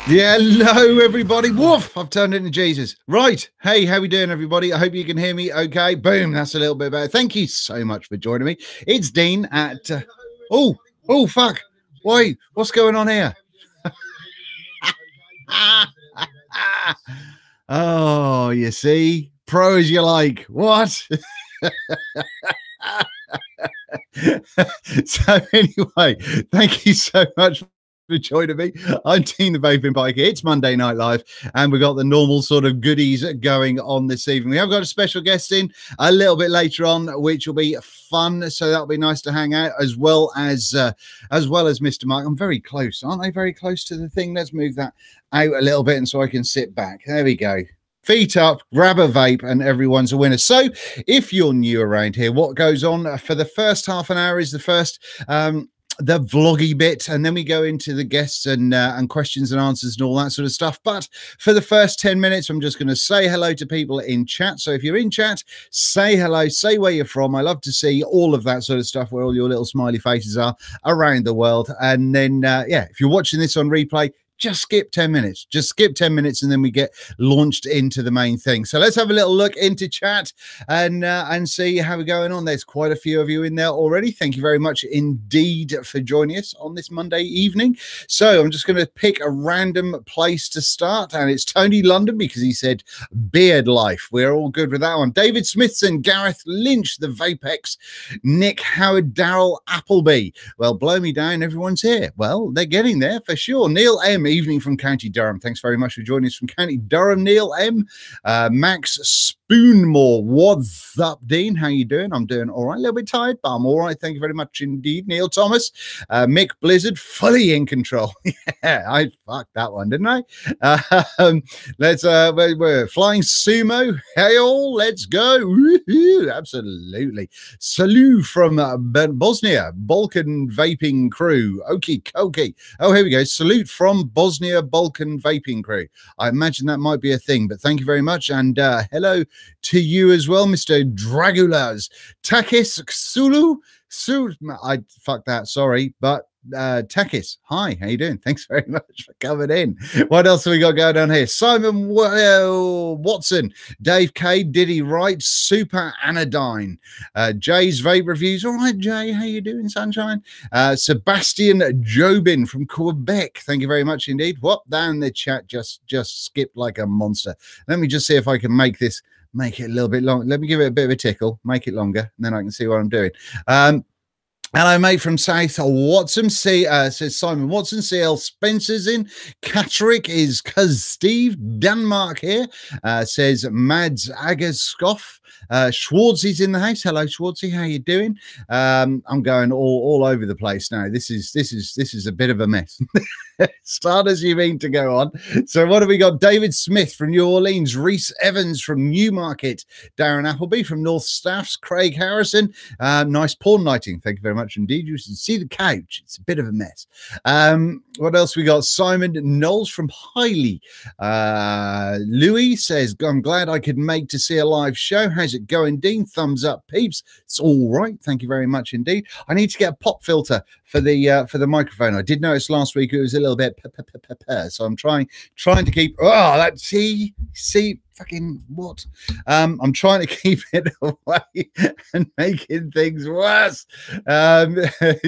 Yeah, hello everybody. Woof! I've turned into Jesus. Right. Hey, how we doing, everybody? I hope you can hear me okay. Boom, that's a little bit better. Thank you so much for joining me. It's Dean at oh fuck. Wait, what's going on here? Oh, you see, pro as you like. What? So anyway, thank you so much for joining me. I'm Dean the Vaping V1ck. It's Monday Night Live, and we've got the normal sort of goodies going on this evening. We have got a special guest in a little bit later on, which will be fun. So that'll be nice to hang out, as well as Mr. Mark. I'm very close, aren't I? Very close to the thing. Let's move that out a little bit, and so I can sit back. There we go. Feet up, grab a vape, and everyone's a winner. So if you're new around here, what goes on for the first half an hour is the first the vloggy bit, and then we go into the guests and questions and answers and all that sort of stuff. But for the first 10 minutes, I'm just going to say hello to people in chat. So if you're in chat, say hello, say where you're from. I love to see all of that sort of stuff, where all your little smiley faces are around the world. And then yeah, if you're watching this on replay, just skip 10 minutes. Just skip 10 minutes, and then we get launched into the main thing. So let's have a little look into chat and see how we're going on. There's quite a few of you in there already. Thank you very much indeed for joining us on this Monday evening. So I'm just going to pick a random place to start, and it's Tony London, because he said beard life. We're all good with that one. David Smithson, Gareth Lynch, the Vapex, Nick Howard, Daryl Appleby. Well, blow me down, everyone's here. Well, they're getting there for sure. Neil M, evening from County Durham. Thanks very much for joining us from County Durham, Neil M. Max Spoonmore, what's up, Dean? How you doing? I'm doing all right. A little bit tired, but I'm all right. Thank you very much indeed. Neil Thomas, Mick Blizzard, fully in control. Yeah, I fucked that one, didn't I? Let's we're flying sumo. Hey all, let's go. Woohoo, absolutely. Salute from Bosnia, Balkan Vaping Crew. Okie dokie. Oh, here we go. Salute from Bosnia Balkan Vaping Crew. I imagine that might be a thing, but thank you very much. And hello to you as well, Mr. Dragulas. Takis Ksulu. I fucked that, sorry, but Takis, hi, how you doing? Thanks very much for coming in. What else have we got going on here? Simon Watson, Dave K, Diddy Wright, Super Anodyne, Jay's Vape Reviews. All right, Jay, how you doing, sunshine? Sebastian Jobin from Quebec, thank you very much indeed. What, down the chat just skipped like a monster. Let me just see if I can make it a little bit long. Let me give it a bit of a tickle, make it longer, and then I can see what I'm doing. Hello, mate, from South Watson. Says Simon Watson. CL Spencer's in. Catterick is Cuz Steve. Denmark here. Says Mads Agerskoff. Schwartzy's in the house. Hello, Schwartzy. How you doing? I'm going all over the place now. This is a bit of a mess. Start as you mean to go on. So what have we got? David Smith from New Orleans, Reese Evans from Newmarket, Darren Appleby from North Staffs, Craig Harrison. Nice porn lighting. Thank you very much indeed. You should see the couch. It's a bit of a mess. What else we got? Simon Knowles from Highley. Louis says, I'm glad I could make to see a live show. How's it going, Dean? Thumbs up, peeps. It's all right. Thank you very much indeed. I need to get a pop filter for the microphone. I did notice last week it was a little bit so I'm trying to keep that see fucking what I'm trying to keep it away and making things worse.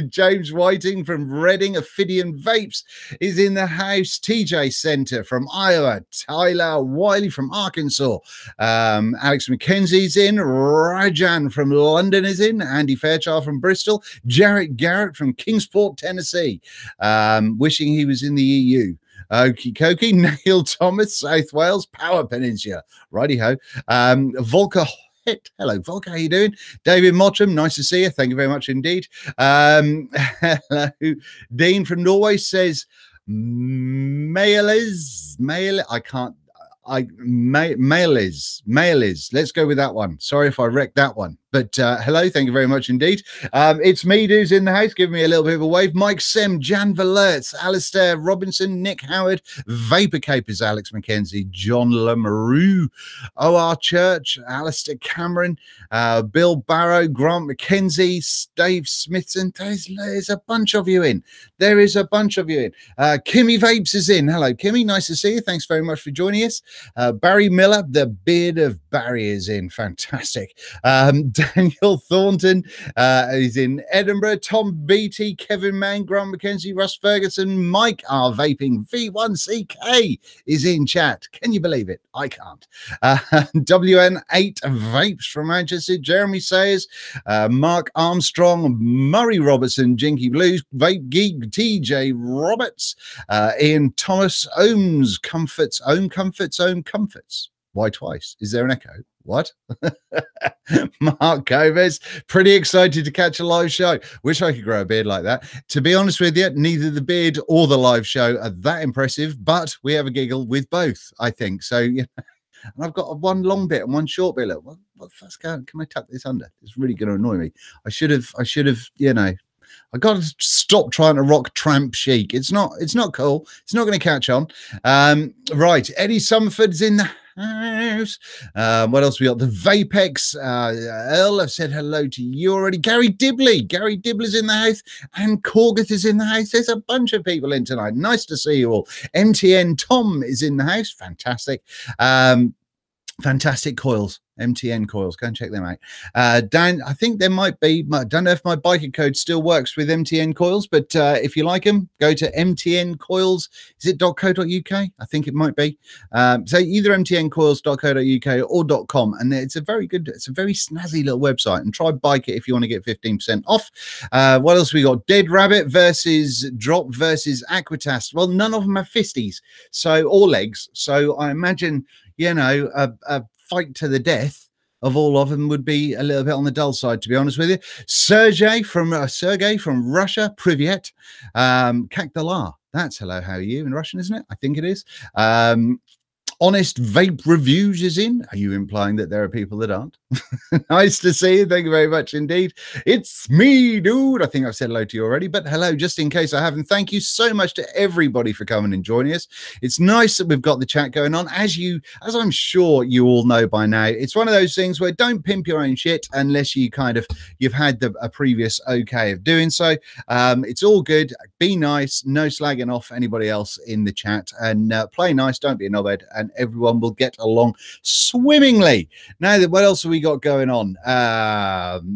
James Whiting from Reading, Ophidian Vapes is in the house. TJ Center from Iowa, Tyler Wiley from Arkansas, Alex McKenzie's in, Rajan from London is in, Andy Fairchild from Bristol, Jarrett Garrett from Kingsport, Tennessee, wishing he was in the EU. Okie dokie. Neil Thomas, South Wales, Power Peninsula. Righty ho. Volker. Hello, Volker. How you doing? David Mottram, nice to see you. Thank you very much indeed. Hello. Dean from Norway says, Mailis. Let's go with that one. Sorry if I wrecked that one. But hello, thank you very much indeed. It's me, who's in the house, giving me a little bit of a wave. Mike Sem, Jan Valertz, Alistair Robinson, Nick Howard, Vapor Capers, Alex McKenzie, John Lamoureux, OR Church, Alistair Cameron, Bill Barrow, Grant McKenzie, Dave Smithson. There's a bunch of you in. There is a bunch of you in. Kimmy Vapes is in. Hello, Kimmy. Nice to see you. Thanks very much for joining us. Barry Miller, the beard of Barry, is in. Fantastic. Daniel Thornton is in Edinburgh. Tom Beatty, Kevin Mann, Grant McKenzie, Russ Ferguson, Mike R. Vaping V1ck is in chat. Can you believe it? I can't. WN8 Vapes from Manchester. Jeremy Sayers, Mark Armstrong, Murray Robertson, Jinky Blues, Vape Geek, TJ Roberts, Ian Thomas, Ohms Comforts, Comforts. Why twice? Is there an echo? What? Mark Gomez, pretty excited to catch a live show. Wish I could grow a beard like that. To be honest with you, neither the beard or the live show are that impressive, but we have a giggle with both, I think. So, yeah. And I've got one long bit and one short bit. Look, what's going on? Can I tuck this under? It's really going to annoy me. I should have, you know, I got to stop trying to rock tramp chic. It's not cool. It's not going to catch on. Right. Eddie Summerford's in the house. What else we got? The Vapex. Earl, I've said hello to you already. Gary Dibley's in the house, and Corgath is in the house. There's a bunch of people in tonight. Nice to see you all. MTN Tom is in the house. Fantastic. Fantastic coils. MTN coils, go and check them out. Dan, I think there might be, I don't know if my biker code still works with MTN coils, but if you like them, go to MTN coils. Is it .co.uk? I think it might be. So either mtncoils.co.uk or .com, and it's a very good, it's a very snazzy little website, and try bike it if you want to get 15% off. What else we got? Dead Rabbit versus Drop versus Aquatast. Well, none of them have fisties, so, or legs, so I imagine, you know, a fight to the death of all of them would be a little bit on the dull side, to be honest with you. Sergey from Russia, Privyet. Kakdala, that's hello, how are you in Russian, isn't it? I think it is. Honest Vape Reviews is in. Are you implying that there are people that aren't? Nice to see you. Thank you very much indeed. It's me, dude. I think I've said hello to you already, but hello, just in case I haven't. Thank you so much to everybody for coming and joining us. It's nice that we've got the chat going on. As I'm sure you all know by now, it's one of those things where don't pimp your own shit unless you you've had a previous okay of doing so. It's all good. Be nice. No slagging off anybody else in the chat, and play nice. Don't be a knobhead, and everyone will get along swimmingly. Now, what else have we got going on?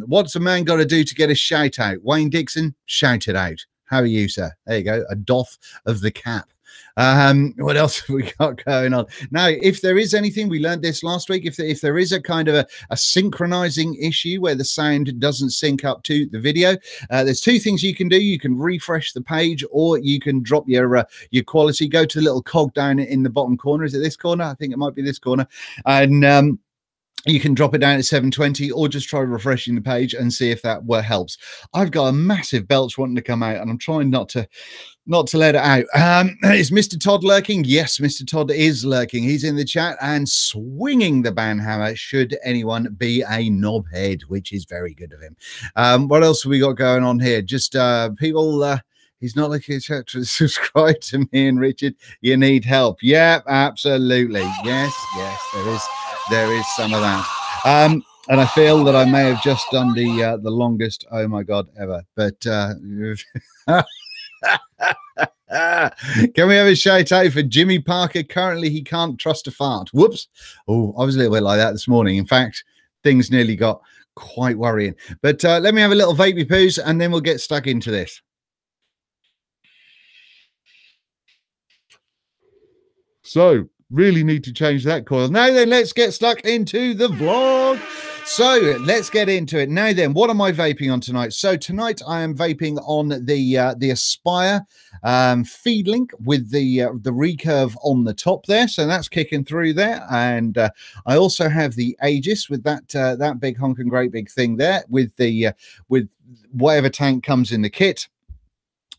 What's a man got to do to get a shout out? Wayne Dixon, shout it out. How are you, sir? There you go. A doff of the cap. What else have we got going on? Now, if there is anything, we learned this last week, if there is a kind of a synchronizing issue where the sound doesn't sync up to the video, there's two things you can do. You can refresh the page, or you can drop your quality. Go to the little cog down in the bottom corner. Is it this corner? I think it might be this corner. And you can drop it down to 720, or just try refreshing the page and see if that helps. I've got a massive belch wanting to come out, and I'm trying not to let it out. Is Mr. Todd lurking? Yes, Mr. Todd is lurking. He's in the chat and swinging the banhammer should anyone be a knobhead, which is very good of him. What else have we got going on here? Just people... He's not looking to subscribe to me and Richard. You need help. Yeah, absolutely. Yes, there is some of that. And I feel that I may have just done the longest oh my god ever. But can we have a shout out for Jimmy Parker? Currently, he can't trust a fart. Whoops. Oh, I was a little bit like that this morning. In fact, things nearly got quite worrying. But let me have a little vapey poos, and then we'll get stuck into this. So, really need to change that coil. Now then, let's get stuck into the vlog. So, let's get into it. Now then, what am I vaping on tonight? So, tonight I am vaping on the Aspire Feedlink with the recurve on the top there. So, that's kicking through there. And I also have the Aegis with that big honking great big thing there with whatever tank comes in the kit.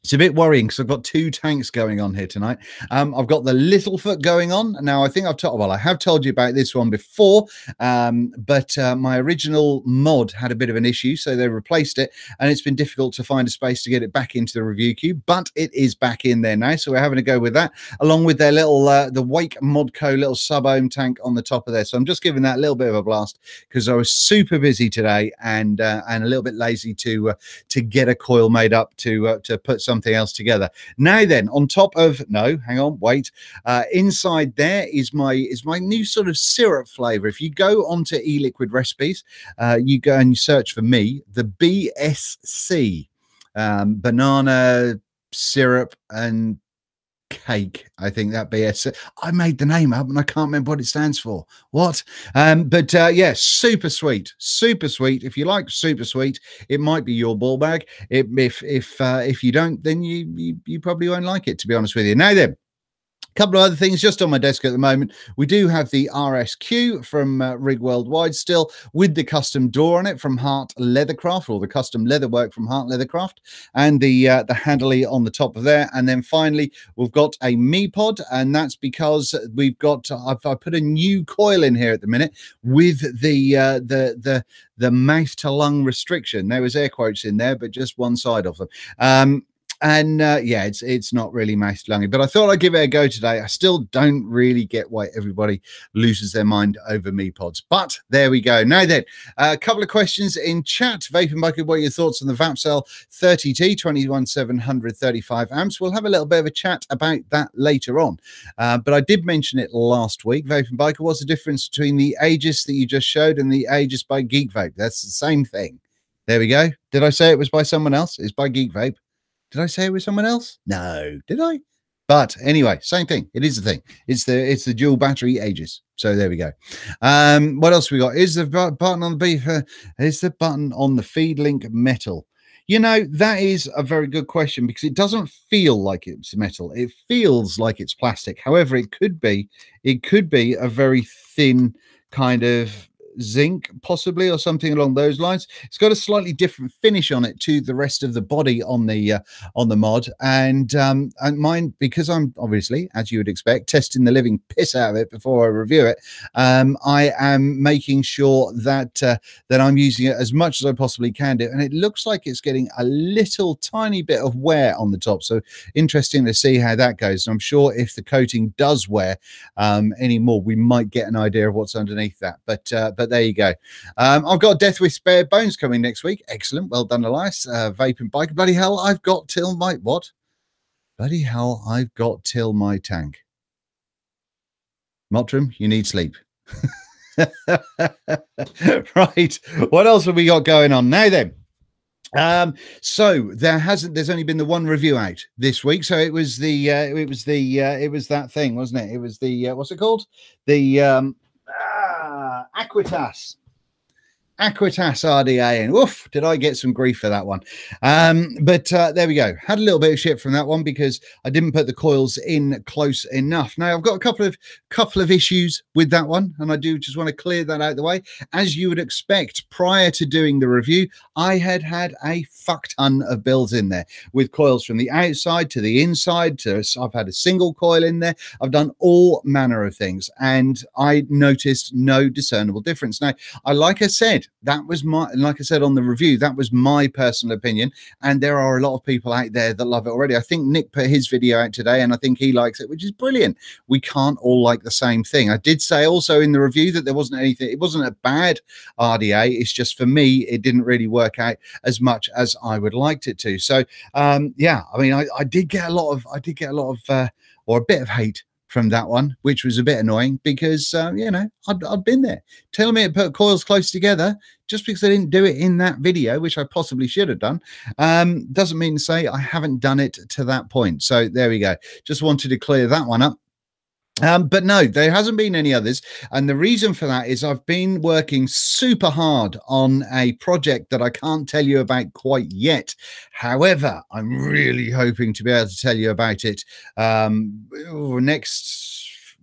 It's a bit worrying because I've got two tanks going on here tonight. I've got the Littlefoot going on. Now, I think I have told you about this one before, but my original mod had a bit of an issue, so they replaced it, and it's been difficult to find a space to get it back into the review queue, but it is back in there now, so we're having to go with that, along with their little, the Wake Modco little sub-ohm tank on the top of there. So I'm just giving that a little bit of a blast because I was super busy today and a little bit lazy to get a coil made up to put something else together. Now then, on top of inside there is my new sort of syrup flavor. If you go onto eLiquid recipes, you go and you search for me, the BSC, banana syrup and cake. I think that BS. I made the name up and I can't remember what it stands for. What? But yeah, super sweet, super sweet. If you like super sweet, it might be your ball bag. If you don't, then you probably won't like it, to be honest with you. Now then, couple of other things just on my desk at the moment. We do have the RSQ from Rig Worldwide still, with the custom door on it from Heart Leathercraft, or the custom leatherwork from Heart Leathercraft, and the handley on the top of there. And then finally, we've got a Me Pod, and that's because we've got I put a new coil in here at the minute with the mouth to lung restriction. There was air quotes in there, but just one side of them. Yeah, it's not really mouth lungy, but I thought I'd give it a go today. I still don't really get why everybody loses their mind over Me Pods, but there we go. Now then, a couple of questions in chat. Vaping V1ck, what are your thoughts on the Vapcell 30T 21700 35 amps? We'll have a little bit of a chat about that later on, but I did mention it last week. Vaping V1ck, what's the difference between the Aegis that you just showed and the Aegis by Geek Vape? That's the same thing. There we go. Did I say it was by someone else? It's by Geek Vape. Did I say it was someone else? No, did I? But anyway, same thing. It is the thing. It's the dual battery Aegis. So there we go. What else we got? Is the button on the beef? Is the button on the Feedlink metal? You know, that is a very good question because it doesn't feel like it's metal. It feels like it's plastic. However, it could be a very thin kind of zinc possibly, or something along those lines. It's got a slightly different finish on it to the rest of the body on the mod, and mine, because I'm obviously, as you would expect, testing the living piss out of it before I review it. I am making sure that that I'm using it as much as I possibly can do, and it looks like it's getting a little tiny bit of wear on the top, so interesting to see how that goes. And I'm sure if the coating does wear anymore, we might get an idea of what's underneath that, but there you go. I've got Death with Spare Bones coming next week. Excellent. Well done, Elias. Vaping V1ck. Bloody hell, I've got till my... What? Bloody hell, I've got till my tank. Mottram, you need sleep. Right. What else have we got going on now then? So there's only been the one review out this week. So it was that thing, wasn't it? It was the what's it called? The Aquitas RDA, and woof, did I get some grief for that one. But there we go. Had a little bit of shit from that one because I didn't put the coils in close enough. Now I've got a couple of issues with that one, and I do just want to clear that out of the way. As you would expect, prior to doing the review, I had a fuck ton of builds in there with coils from the outside to the inside. I've had a single coil in there. I've done all manner of things, and I noticed no discernible difference. Now, like I said, like I said on the review, that was my personal opinion, and there are a lot of people out there that love it already. I think Nick put his video out today, and I think he likes it, which is brilliant. We can't all like the same thing. I did say also in the review that there wasn't anything, it wasn't a bad RDA, it's just for me it didn't really work out as much as I would liked it to. So yeah, I mean, I did get a lot of or a bit of hate from that one, which was a bit annoying because you know, I'd been there telling me to put coils close together. Just because I didn't do it in that video, which I possibly should have done, doesn't mean to say I haven't done it to that point. So there we go. Just wanted to clear that one up. But no, there hasn't been any others. And the reason for that is I've been working super hard on a project that I can't tell you about quite yet. However, I'm really hoping to be able to tell you about it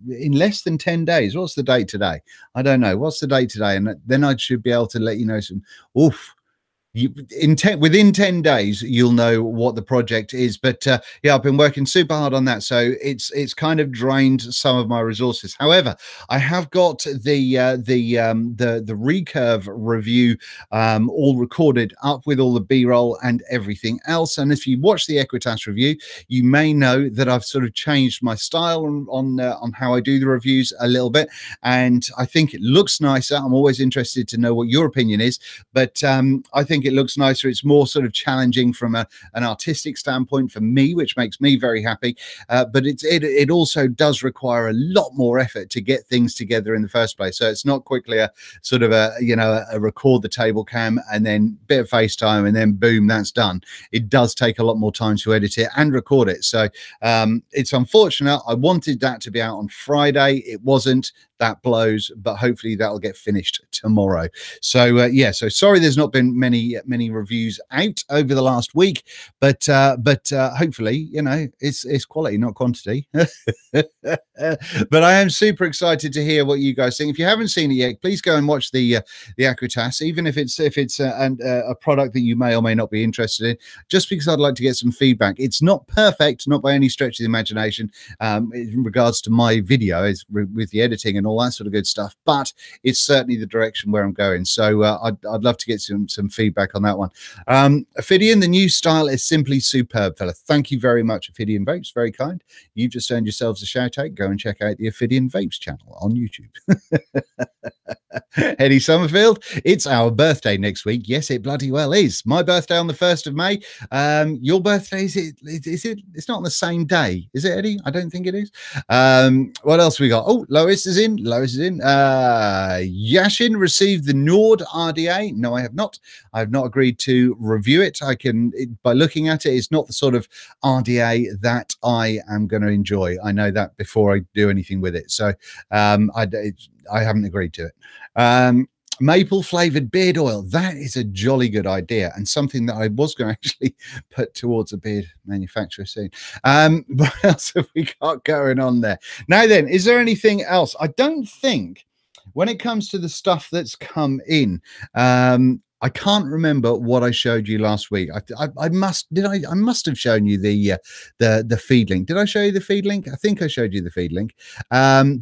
in less than 10 days. What's the date today? I don't know. What's the date today? And then I should be able to let you know some, within 10 days you'll know what the project is. But yeah, I've been working super hard on that, so it's kind of drained some of my resources. However, I have got the recurve review all recorded up with all the b-roll and everything else. And if you watch the Equitas review, you may know that I've sort of changed my style on how I do the reviews a little bit, and I think it looks nicer. I'm always interested to know what your opinion is, but I think it looks nicer. It's more sort of challenging from an artistic standpoint for me, which makes me very happy. But it also does require a lot more effort to get things together in the first place. So it's not quickly a sort of a record the table cam and then bit of FaceTime and then boom, that's done. It does take a lot more time to edit it and record it. So it's unfortunate. I wanted that to be out on Friday. It wasn't. That blows, but hopefully that'll get finished tomorrow. So yeah, so sorry there's not been many reviews out over the last week, but hopefully, you know, it's quality, not quantity. But I am super excited to hear what you guys think. If you haven't seen it yet, please go and watch the Aquitas, even if it's a product that you may or may not be interested in, just because I'd like to get some feedback. It's not perfect, not by any stretch of the imagination, in regards to my video, with the editing and all that sort of good stuff, but it's certainly the direction where I'm going. So I'd love to get some feedback on that one. Ophidian, the new style is simply superb, fella. Thank you very much, Ophidian Vapes. Very kind. You've just earned yourselves a shout out. Go and check out the Ophidian Vapes channel on YouTube. Eddie Summerfield, it's our birthday next week. Yes, it bloody well is. My birthday on the 1st of May. Your birthday, is it? It's not on the same day, is it, Eddie? I don't think it is. What else we got? Oh, Lois is in. Yashin received the Nord RDA. No, I have not. I have not agreed to review it. By looking at it, it's not the sort of RDA that I am going to enjoy. I know that before I do anything with it. So I haven't agreed to it. Maple flavored beard oil. That is a jolly good idea, and something that I was going to actually put towards a beard manufacturer soon. What else have we got going on there? Now then, is there anything else? I don't think, when it comes to the stuff that's come in, I can't remember what I showed you last week. I must have shown you the Feedlink. Did I show you the Feedlink? I think I showed you the Feedlink.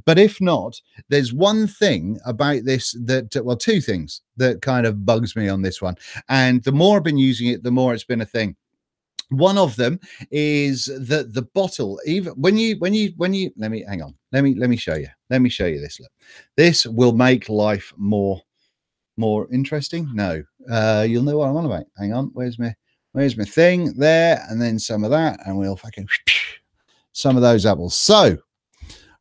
But if not, there's one thing about this well, two things that kind of bugs me on this one. And the more I've been using it, the more it's been a thing. One of them is that the bottle, even when you let me hang on. Let me show you. Let me show you this. Look, this will make life more interesting. No, you'll know what I'm on about. Hang on, where's my thing there, and then some of that, and we'll fucking some of those apples. So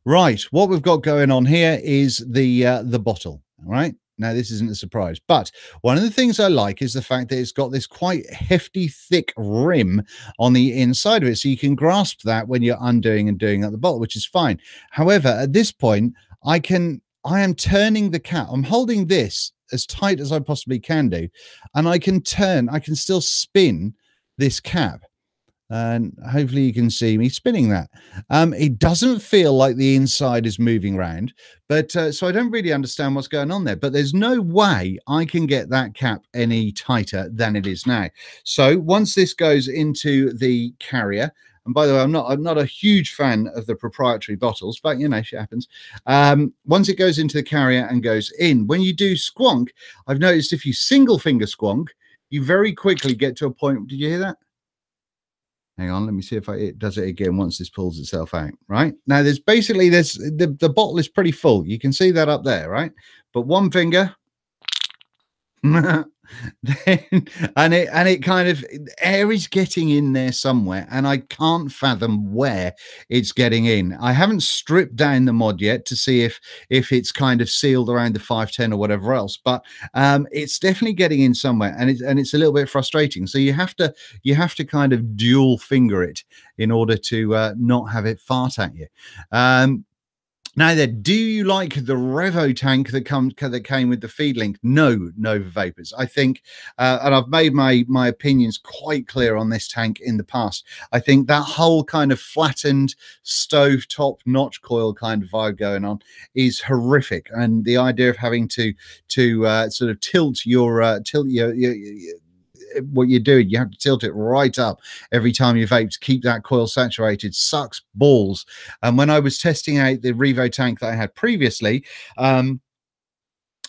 right, what we've got going on here is the bottle. All right, now this isn't a surprise, but one of the things I like is the fact that it's got this quite hefty, thick rim on the inside of it, so you can grasp that when you're undoing and doing at the bottle, which is fine. However, at this point, I am turning the cap. I'm holding this as tight as I possibly can do, and I can still spin this cap, and hopefully you can see me spinning that. It doesn't feel like the inside is moving around, but so I don't really understand what's going on there, but there's no way I can get that cap any tighter than it is now. So once this goes into the carrier, and by the way, I'm not a huge fan of the proprietary bottles, but you know, shit happens. Once it goes into the carrier and goes in, when you do squonk, I've noticed if you single finger squonk, you very quickly get to a point. Did you hear that? Hang on, let me see if it does it again once this pulls itself out. Right now, there's the bottle is pretty full. You can see that up there, right? But one finger. and it kind of, air is getting in there somewhere, and I can't fathom where it's getting in. I haven't stripped down the mod yet to see if it's kind of sealed around the 510 or whatever else, but it's definitely getting in somewhere, and it's a little bit frustrating. So you have to kind of dual finger it in order to not have it fart at you. Now then, do you like the Revo tank that came with the Feedlink? No, Nova Vapors. I think, and I've made my opinions quite clear on this tank in the past. I think that whole kind of flattened stovetop notch coil kind of vibe going on is horrific, and the idea of having to sort of tilt your what you're doing. You have to tilt it right up every time you vape to keep that coil saturated. Sucks balls. And when I was testing out the Revo tank that I had previously,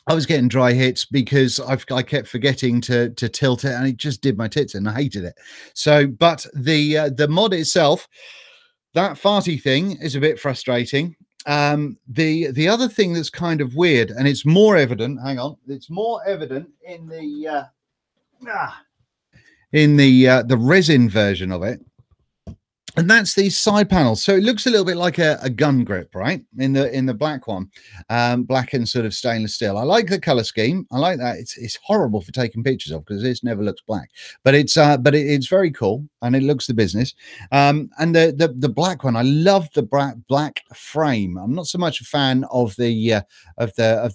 I was getting dry hits because I kept forgetting to tilt it, and it just did my tits in. I hated it. So, but the mod itself, that farty thing, is a bit frustrating. The other thing that's kind of weird, and it's more evident. Hang on, it's more evident in the resin version of it. And that's these side panels. So it looks a little bit like a gun grip, right? In the black one, black and sort of stainless steel. I like the color scheme. I like that. It's horrible for taking pictures of because this never looks black, but it's very cool and it looks the business. And the black one, I love the black frame. I'm not so much a fan of the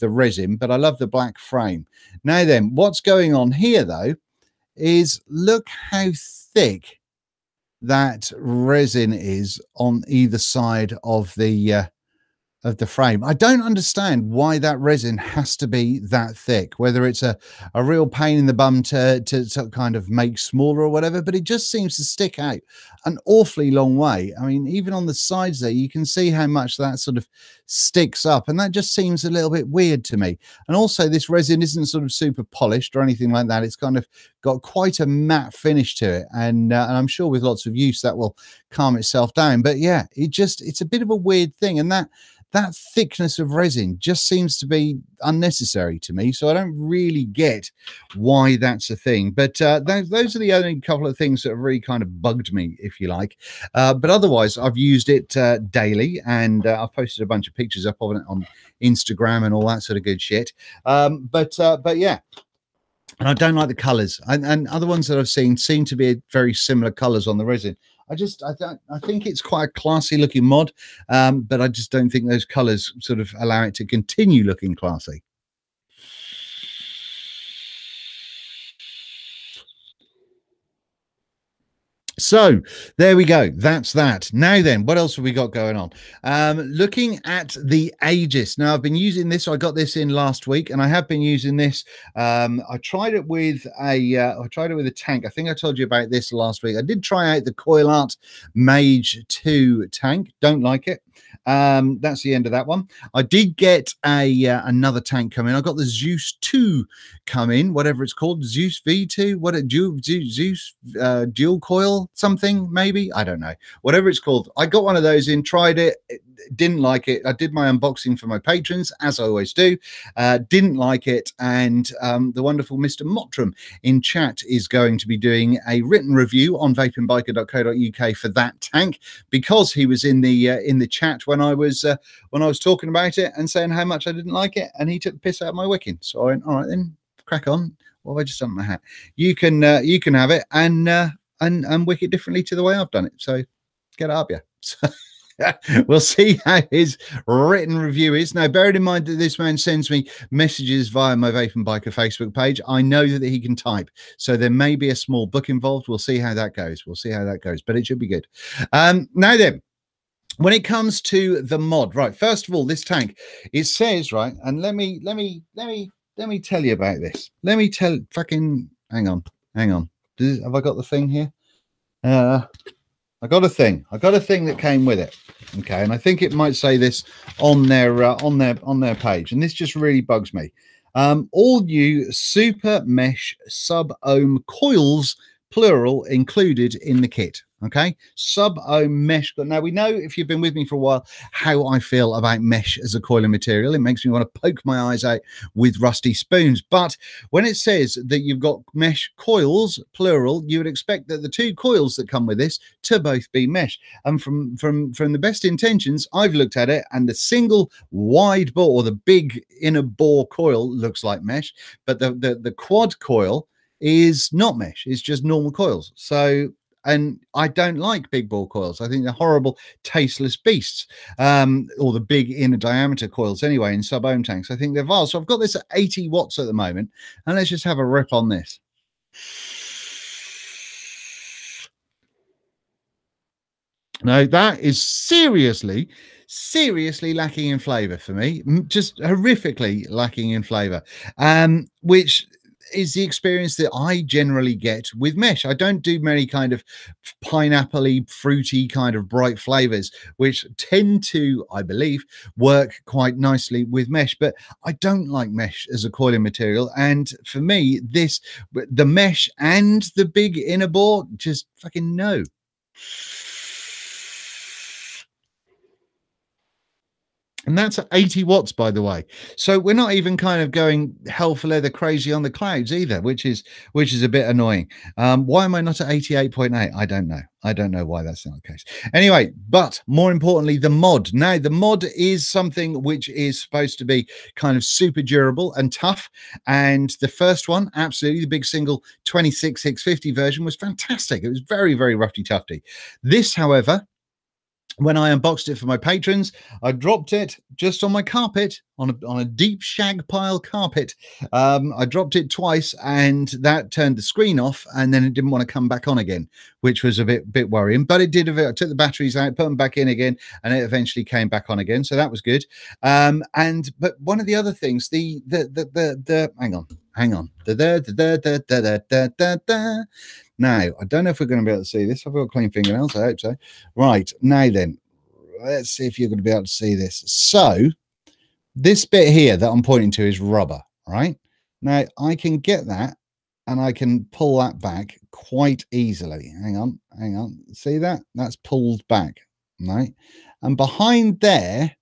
resin, but I love the black frame. Now then, what's going on here though is look how thick that resin is on either side of the frame. I don't understand why that resin has to be that thick, whether it's a real pain in the bum to kind of make smaller or whatever, but it just seems to stick out an awfully long way. I mean, even on the sides there, you can see how much that sort of sticks up, and that just seems a little bit weird to me. And also this resin isn't sort of super polished or anything like that. It's kind of got quite a matte finish to it, and I'm sure with lots of use that will calm itself down. But yeah, it's a bit of a weird thing, and that thickness of resin just seems to be unnecessary to me. So I don't really get why that's a thing. But those are the only couple of things that have really kind of bugged me, if you like. But otherwise, I've used it daily, and I've posted a bunch of pictures up of it on Instagram and all that sort of good shit. But yeah. And I don't like the colors, and other ones that I've seen seem to be very similar colors on the resin. I think it's quite a classy looking mod, but I just don't think those colors sort of allow it to continue looking classy. So there we go. That's that. Now then, what else have we got going on? Looking at the Aegis. Now I've been using this. I got this in last week, and I have been using this. I tried it with a tank. I think I told you about this last week. I did try out the Coil Art Mage 2 tank. Don't like it. That's the end of that one. I did get another tank come in. I got the Zeus 2 come in, whatever it's called, Zeus V2, what a Zeus dual coil something, maybe, I don't know, whatever it's called. I got one of those in, tried it, didn't like it. I did my unboxing for my patrons, as I always do. Didn't like it, and the wonderful Mr. Mottram in chat is going to be doing a written review on vapingbiker.co.uk for that tank, because he was in the chat when I was talking about it and saying how much I didn't like it, and he took the piss out of my wicking. So I went, all right then, crack on. What have I just done my hat? You can have it and wick it differently to the way I've done it. So get it up, yeah. So we'll see how his written review is. Now, bearing in mind that this man sends me messages via my Vaping Biker Facebook page, I know that he can type, so there may be a small book involved. We'll see how that goes. But it should be good. Now then, when it comes to the mod, right, first of all, this tank, it says, right, and let me tell you about this. Let me tell, fucking, hang on. Have I got the thing here? I got a thing that came with it. Okay, and I think it might say this on their page, and this just really bugs me. All new super mesh sub-ohm coils, plural, included in the kit. Okay, sub-ohm mesh. Now, we know, if you've been with me for a while, how I feel about mesh as a coiling material. It makes me want to poke my eyes out with rusty spoons. But when it says that you've got mesh coils, plural, you would expect that the two coils that come with this to both be mesh. And from the best intentions, I've looked at it, and the single wide bore, or the big inner bore coil, looks like mesh, but the quad coil is not mesh. It's just normal coils. So, and I don't like big bore coils. I think they're horrible, tasteless beasts. Or the big inner diameter coils anyway in sub-ohm tanks. I think they're vile. So I've got this at 80 watts at the moment, and let's just have a rip on this. Now, that is seriously lacking in flavor for me. Just horrifically lacking in flavor. Which is the experience that I generally get with mesh. I don't do many kind of pineapple-y, fruity kind of bright flavors, which tend to, I believe, work quite nicely with mesh. But I don't like mesh as a coiling material. And for me, the mesh and the big inner bore, just fucking no. And that's at 80 watts, by the way. So we're not even kind of going hell for leather crazy on the clouds either, which is a bit annoying. Why am I not at 88.8? I don't know. I don't know why that's not the case. Anyway, but more importantly, the mod. Now, the mod is something which is supposed to be kind of super durable and tough. And the first one, absolutely, the big single 26650 version was fantastic. It was very, very roughy tufty. This, however, when I unboxed it for my patrons, I dropped it just on my carpet, on a deep shag pile carpet. I dropped it twice, and that turned the screen off, and then it didn't want to come back on again, which was a bit worrying. But it did. I took the batteries out, put them back in again, and it eventually came back on again. So that was good. But one of the other things, the hang on. Now, I don't know if we're going to be able to see this. I've got clean fingernails. I hope so. Right. Now then, let's see if you're going to be able to see this. So this bit here that I'm pointing to is rubber, right? Now, I can get that and I can pull that back quite easily. Hang on. See that? That's pulled back, right? And behind there,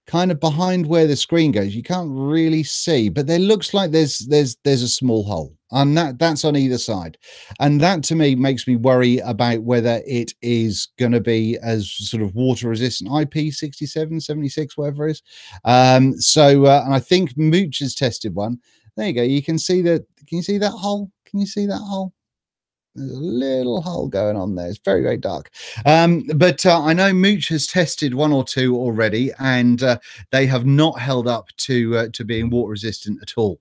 kind of behind where the screen goes, you can't really see, but there looks like there's a small hole, and that's on either side, and that to me makes me worry about whether it is going to be as sort of water resistant, IP67, 76, whatever it is. And I think Mooch has tested one. There you go. You can see that. Can you see that hole? Can you see that hole? There's a little hole going on there. It's very, very dark. But I know Mooch has tested one or two already, and they have not held up to being water resistant at all,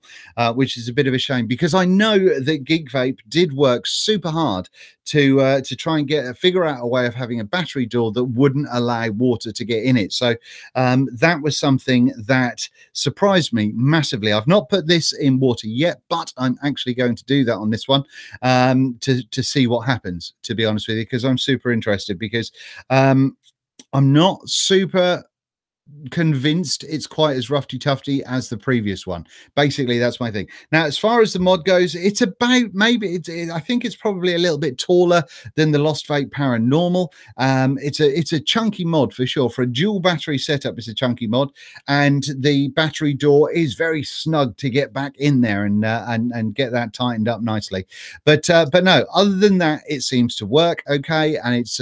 which is a bit of a shame, because I know that Geek Vape did work super hard to try and figure out a way of having a battery door that wouldn't allow water to get in it. So that was something that surprised me massively. I've not put this in water yet, but I'm actually going to do that on this one to see what happens, to be honest with you, because I'm super interested, because I'm not super convinced it's quite as roughy tufty as the previous one. Basically, that's my thing. Now, as far as the mod goes, it's about I think it's probably a little bit taller than the Lost Vape Paranormal. It's a chunky mod for sure. For a dual battery setup, it's a chunky mod, and the battery door is very snug to get back in there and get that tightened up nicely. But no, other than that, it seems to work okay, and it's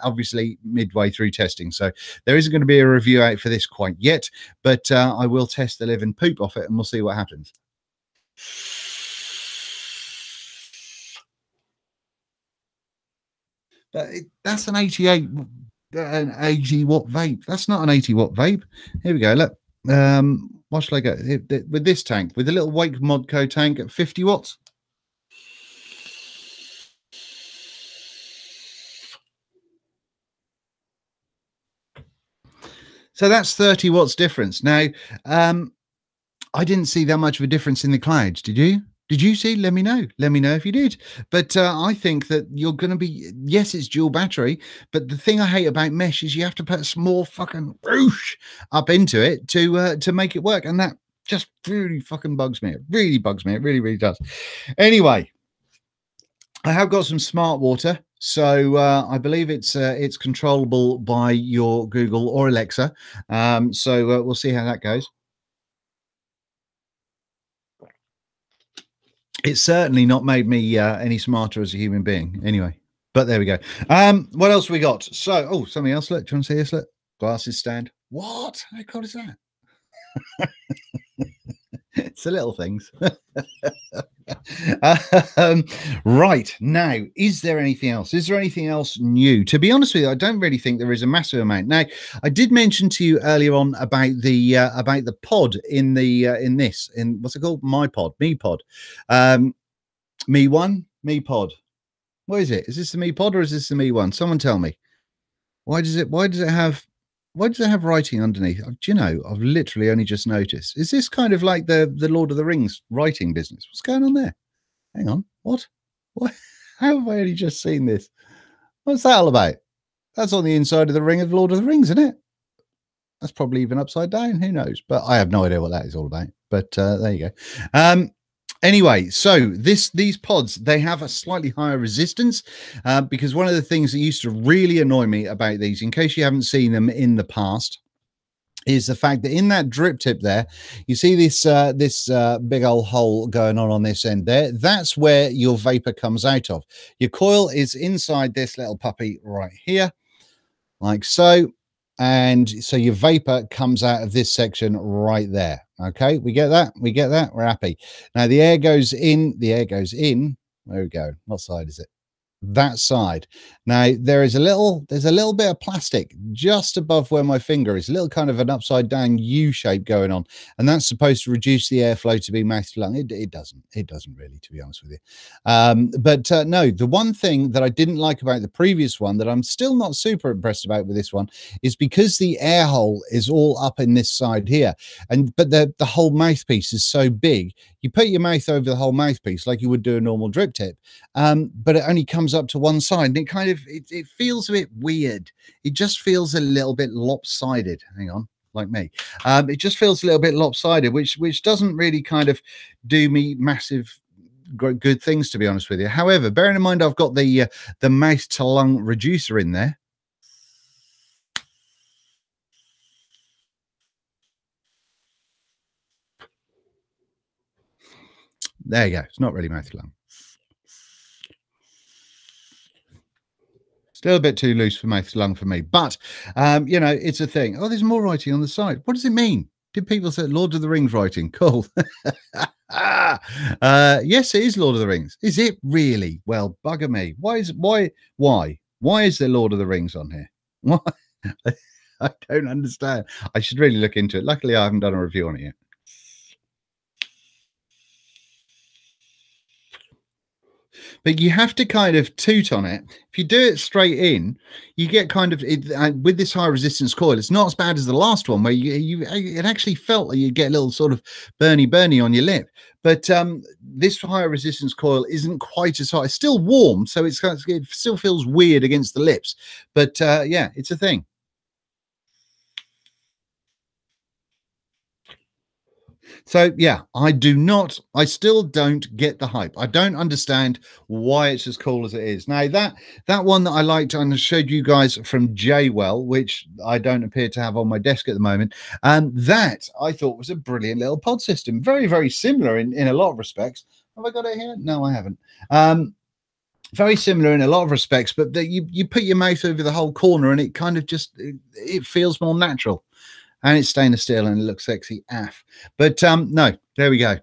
obviously midway through testing, so there isn't going to be a review out for this quite yet, but I will test the living poop off it, and we'll see what happens. But that's an 80 watt vape. That's not an 80 watt vape. Here we go. Look, what shall I go with this tank, with the little Wake Modco tank at 50 watts? So that's 30 watts difference. Now, I didn't see that much of a difference in the clouds. Did you? Did you see? Let me know. Let me know if you did. But I think that you're going to be, yes, it's dual battery, but the thing I hate about mesh is you have to put a small fucking whoosh up into it to make it work. And that just really fucking bugs me. It really bugs me. It really, really does. Anyway, I have got some smart water. So I believe it's controllable by your Google or Alexa. So we'll see how that goes. It's certainly not made me any smarter as a human being anyway, but there we go. What else we got? So, oh, something else. Look, do you want to see this? Look, glasses stand. What? How cool is that? It's the little things. Right, now, is there anything else? Is there anything else new? To be honest with you, I don't really think there is a massive amount. Now, I did mention to you earlier on about the pod in what's it called? My pod, me pod, me one, me pod. What is it? Is this the me pod or is this the me one? Someone tell me. Why does it have Why does it have writing underneath? Do you know, I've literally only just noticed. Is this kind of like the Lord of the Rings writing business? What's going on there? Hang on. What? What? How have I only just seen this? What's that all about? That's on the inside of the ring of Lord of the Rings, isn't it? That's probably even upside down. Who knows? But I have no idea what that is all about. But there you go. Anyway, so these pods, they have a slightly higher resistance because one of the things that used to really annoy me about these, in case you haven't seen them in the past, is the fact that in that drip tip there, you see this big old hole going on this end there. That's where your vapor comes out of. Your coil is inside this little puppy right here, like so. And so your vapor comes out of this section right there. Okay, we get that? We get that? We're happy. Now the air goes in. The air goes in. There we go. What side is it? That side. Now there's a little bit of plastic just above where my finger is, a little kind of an upside down U shape going on, and that's supposed to reduce the airflow to be mouth to lung. It doesn't really, to be honest with you. But no, the one thing that I didn't like about the previous one that I'm still not super impressed about with this one is because the air hole is all up in this side here, but the whole mouthpiece is so big, you put your mouth over the whole mouthpiece like you would do a normal drip tip, but it only comes up to one side, and it kind of it feels a bit weird. It just feels a little bit lopsided. Hang on, like me. It just feels a little bit lopsided, which doesn't really kind of do me massive good things, to be honest with you. However, bearing in mind I've got the mouth to lung reducer in there. There you go. It's not really mouth to lung. Still a bit too loose for mouth to lung for me, but you know, it's a thing. Oh, there's more writing on the side. What does it mean? Did people say Lord of the Rings writing? Cool. Yes, it is Lord of the Rings. Is it really? Well, bugger me. Why is there Lord of the Rings on here? Why? I don't understand. I should really look into it. Luckily, I haven't done a review on it yet. But you have to kind of toot on it. If you do it straight in, you get kind of with this high resistance coil. It's not as bad as the last one where it actually felt like you get a little sort of burny on your lip. But this higher resistance coil isn't quite as hot. It's still warm, so it still feels weird against the lips. But yeah, it's a thing. So yeah, I still don't get the hype. I don't understand why it's as cool as it is. Now that one that I liked and I showed you guys from Jaywell, which I don't appear to have on my desk at the moment, that I thought was a brilliant little pod system. Very, very similar in a lot of respects. Have I got it here? No, I haven't. Very similar in a lot of respects, but you put your mouth over the whole corner and it kind of just it feels more natural. And it's stainless steel and it looks sexy af. But no, there we go.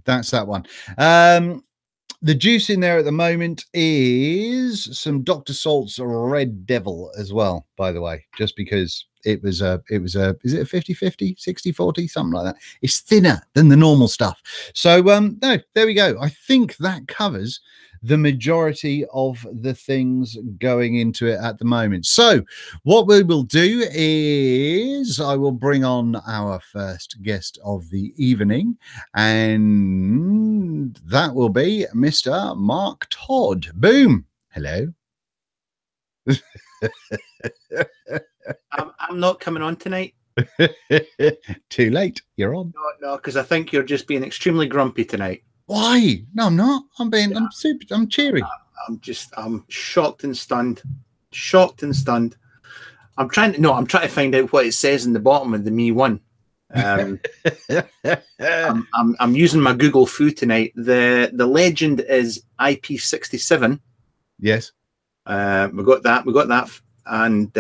That's that one. The juice in there at the moment is some Dr. Salt's Red Devil as well, by the way, just because it was a is it a 50-50, 60-40, something like that. It's thinner than the normal stuff. So no, there we go. I think that covers the majority of the things going into it at the moment. So what we will do is I will bring on our first guest of the evening, and that will be Mr. Mark Todd. Boom. Hello. I'm not coming on tonight. Too late. You're on. No, because I think you're just being extremely grumpy tonight. Why? No, I'm not. I'm cheery. I'm shocked and stunned. I'm trying to find out what it says in the bottom of the Me One. I'm using my Google Foo tonight. The legend is IP67. Yes. We got that, and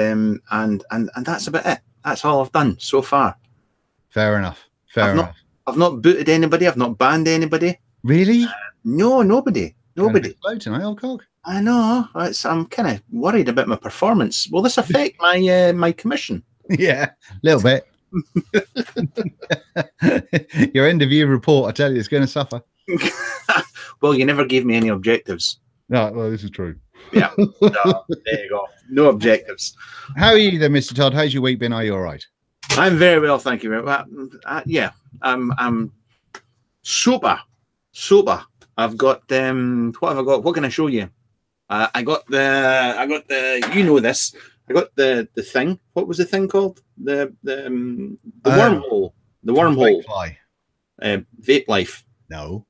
that's about it. That's all I've done so far. Fair enough. I've not booted anybody. I've not banned anybody. Really? No, nobody. Slow tonight, old cock. I know. I'm kind of worried about my performance. Will this affect my commission? Yeah, a little bit. Your end of year report, I tell you, it's going to suffer. Well, you never gave me any objectives. No, well, this is true. Yeah. No, there you go. No objectives. How are you then, Mr. Todd? How's your week been? Are you all right? I'm very well, thank you very much. Yeah, I'm super. I've got what have I got? What can I show you? I got the you know this. I got the thing. What was the thing called? The wormhole. The wormhole. Fly. Vape Life. No.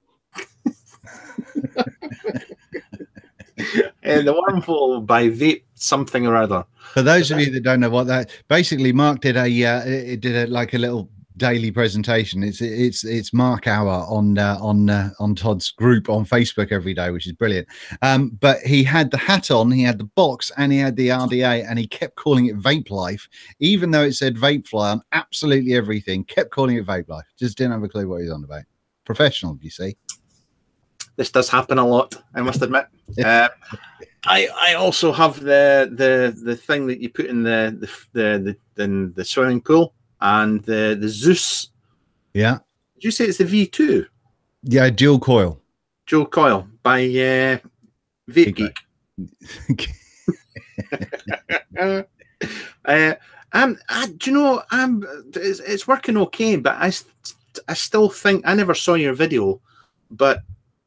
The wormhole by Vape something or other. For those of you that don't know what that, basically, Mark did like a little daily presentation. It's Mark Hour on Todd's group on Facebook every day, which is brilliant. But he had the hat on, he had the box, and he had the RDA, and he kept calling it Vape Life, even though it said Vape Fly on absolutely everything. Kept calling it Vape Life. Just didn't have a clue what he was on about. Professional, you see. This does happen a lot, I must admit. I also have the thing that you put in the swimming pool, and the Zeus. Yeah. Did you say it's the V2? Yeah, dual coil. Dual coil by VapingV1ck. Do you know, it's working okay, but I still think, I never saw your video, but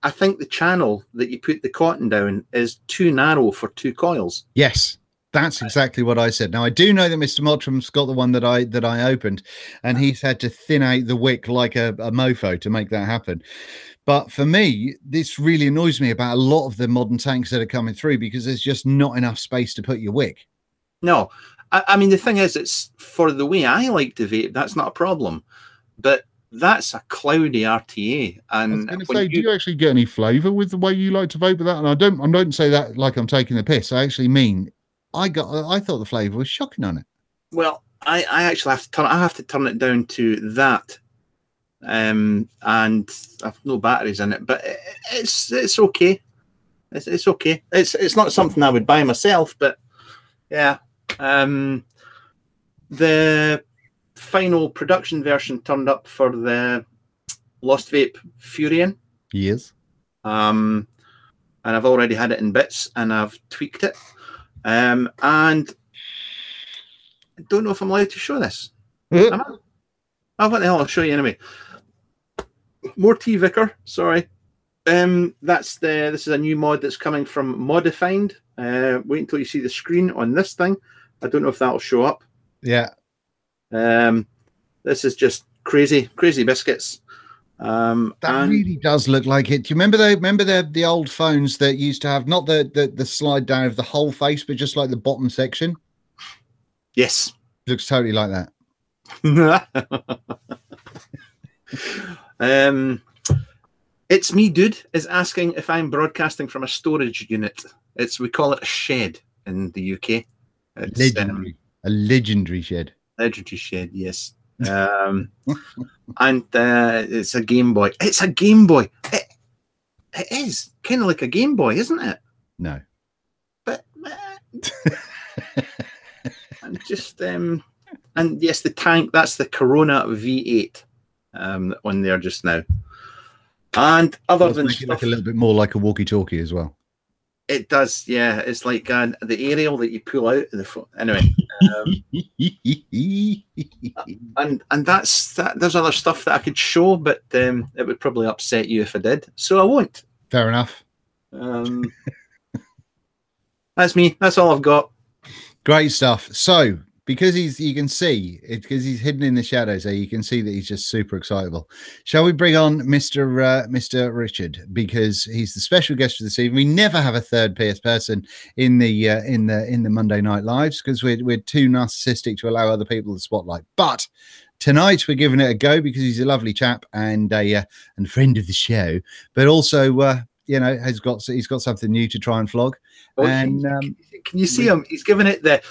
I think the channel that you put the cotton down is too narrow for 2 coils. Yes, that's exactly what I said. Now, I do know that Mr. Mottram's got the one that I opened, and he's had to thin out the wick like a mofo to make that happen. But for me, this really annoys me about a lot of the modern tanks that are coming through, because there's just not enough space to put your wick. No, I mean, the thing is, it's for the way I like to vape, that's not a problem. But that's a cloudy RTA. And I was going to say, do you actually get any flavour with the way you like to vape with that? And I don't say that like I'm taking the piss. I actually mean, I thought the flavour was shocking on it. Well, I actually have to turn it down to that. And I've no batteries in it, but it's okay. It's okay. It's not something I would buy myself, but yeah. The final production version turned up for the Lost Vape Furion. Yes. And I've already had it in bits, and I've tweaked it. And I don't know if I'm allowed to show this. Oh, what the hell? I'll show you anyway. More T-Vicker, sorry. This is a new mod that's coming from Modified. Wait until you see the screen on this thing. I don't know if that'll show up. Yeah. This is just crazy biscuits. That really does look like it. Do you remember the old phones that used to have not the slide down of the whole face, but just like the bottom section? Yes. Looks totally like that. It's me, dude, is asking if I'm broadcasting from a storage unit. We call it a shed in the UK. It's legendary. A legendary shed. Legendary shed, yes. And it's a Game Boy. It's a Game Boy. It is kind of like a Game Boy, isn't it? No. But and just and yes, the tank, that's the Corona V8 on there just now. And other than stuff, look a little bit more like a walkie-talkie as well. It does, yeah. It's like the aerial that you pull out of the phone. Anyway, and that's that. There's other stuff that I could show, but it would probably upset you if I did, so I won't. Fair enough. That's me. That's all I've got. Great stuff. So, because you can see it, because he's hidden in the shadows there, you can see that he's just super excitable. Shall we bring on Mr. Richard, because he's the special guest for this evening. We never have a third PS person in the Monday Night Lives, because we're too narcissistic to allow other people the spotlight. But tonight we're giving it a go, because he's a lovely chap and a friend of the show, but also you know, he's got something new to try and flog. Oh, and can you see him? He's giving it the.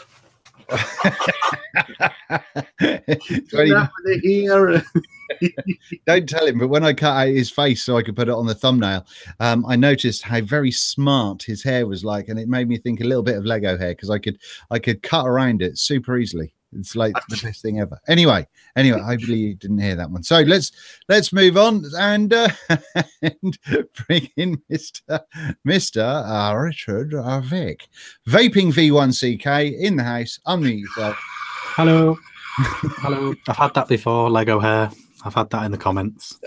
Don't tell him, but when I cut out his face so I could put it on the thumbnail, I noticed how very smart his hair was like, and it made me think a little bit of Lego hair, because I could cut around it super easily. It's like the best thing ever. Anyway, hopefully you didn't hear that one. So let's move on and bring in Mr. Richard Vaping V1ck in the house. Unmute yourself. Hello. Hello. I've had that before, Lego hair. I've had that in the comments.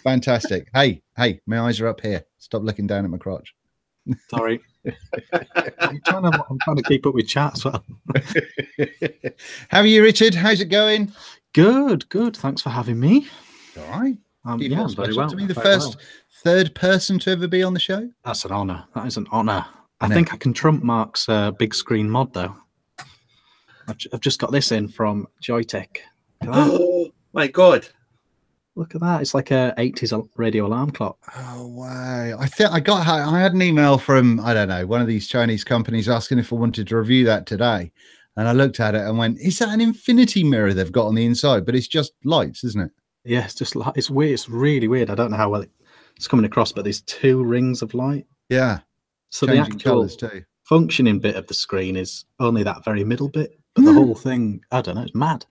Fantastic. Hey, my eyes are up here. Stop looking down at my crotch. Sorry. I'm trying to keep up with chat as well. How are you, Richard? How's it going? Good. Thanks for having me. All right. Yeah, very well. To be the first third person to ever be on the show. That's an honour. That is an honour. I think I can trump Mark's big screen mod, though. I've just got this in from Joytech. Oh, my God. Look at that. It's like a 80s radio alarm clock. Oh, wow. I had an email from, I don't know, one of these Chinese companies asking if I wanted to review that today. And I looked at it and went, is that an infinity mirror they've got on the inside? But it's just lights, isn't it? Yeah, it's just it's weird. It's really weird. I don't know how well it's coming across, but there's 2 rings of light. Yeah. So the actual functioning bit of the screen is only that very middle bit. But the whole thing, I don't know, it's mad.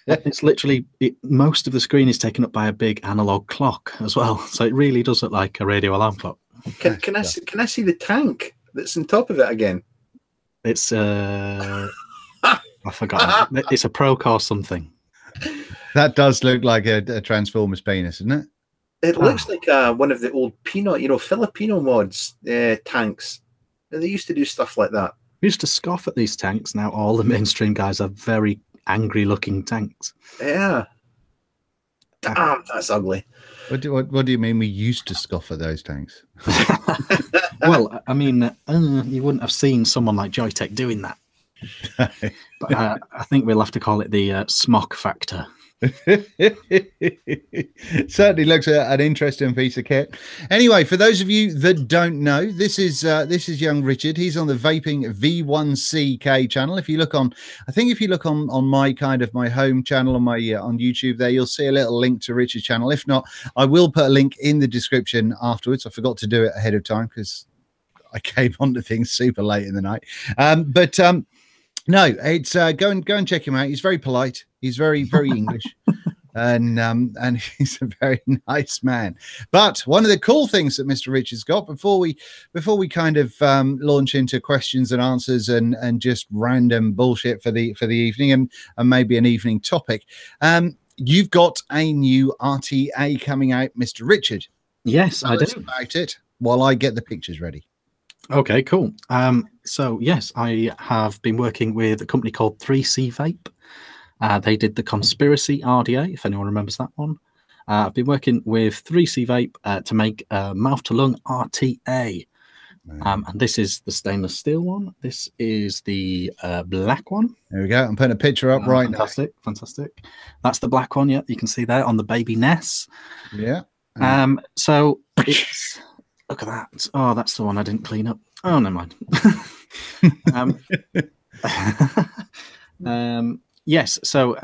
It's literally, most of the screen is taken up by a big analog clock as well. So it really does look like a radio alarm clock. Can I see the tank that's on top of it again? It's, I forgot. It's a Procore something. That does look like a Transformers penis, isn't it? It looks like one of the old Filipino mods tanks. They used to do stuff like that. We used to scoff at these tanks. Now all the mainstream guys are very angry looking tanks. Yeah. Damn, that's ugly. What do you mean we used to scoff at those tanks? Well, I mean, you wouldn't have seen someone like Joytech doing that. But I think we'll have to call it the smock factor. Certainly looks an interesting piece of kit. Anyway, for those of you that don't know, this is young Richard. He's on the Vaping V1ck channel. If you look on, I think if you look on my home channel on my on YouTube, there you'll see a little link to Richard's channel. If not, I will put a link in the description afterwards. I forgot to do it ahead of time because I came onto things super late in the night. No, it's go and check him out. He's very polite. He's very English, and he's a very nice man. But one of the cool things that Mr. Richard's got before we kind of launch into questions and answers and just random bullshit for the evening and maybe an evening topic, you've got a new RTA coming out, Mr. Richard. Yes, Tell us about it while I get the pictures ready. Okay, cool. So yes, I have been working with a company called 3C Vape. They did the Conspiracy RDA, if anyone remembers that one. I've been working with 3C Vape to make a mouth-to-lung RTA. And this is the stainless steel one. This is the black one. There we go. I'm putting a picture up right now. Fantastic. That's the black one. Yeah, you can see there on the baby Ness. Yeah. So it's... Look at that. Oh, that's the one I didn't clean up. Oh, never mind. Yes, so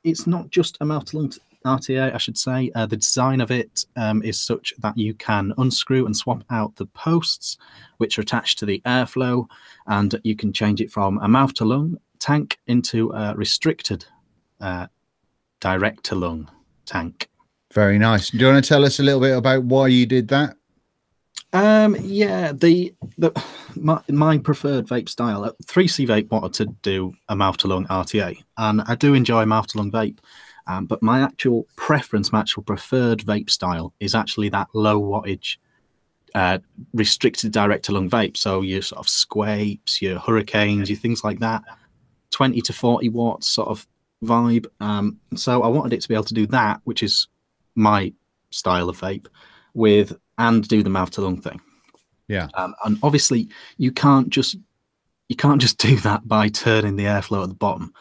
it's not just a mouth-to-lung RTA, I should say. The design of it is such that you can unscrew and swap out the posts, which are attached to the airflow, and you can change it from a mouth-to-lung tank into a restricted direct-to-lung tank. Very nice. Do you want to tell us a little bit about why you did that? Yeah, my preferred vape style, 3C Vape wanted to do a mouth-to-lung RTA, and I do enjoy mouth-to-lung vape, but my actual preference, my actual preferred vape style is actually that low wattage restricted direct-to-lung vape. So your sort of Squapes, your Hurricanes, your things like that, 20 to 40 watts sort of vibe. So I wanted it to be able to do that, which is my style of vape, and do the mouth-to-lung thing. Yeah. And obviously you can't just do that by turning the airflow at the bottom.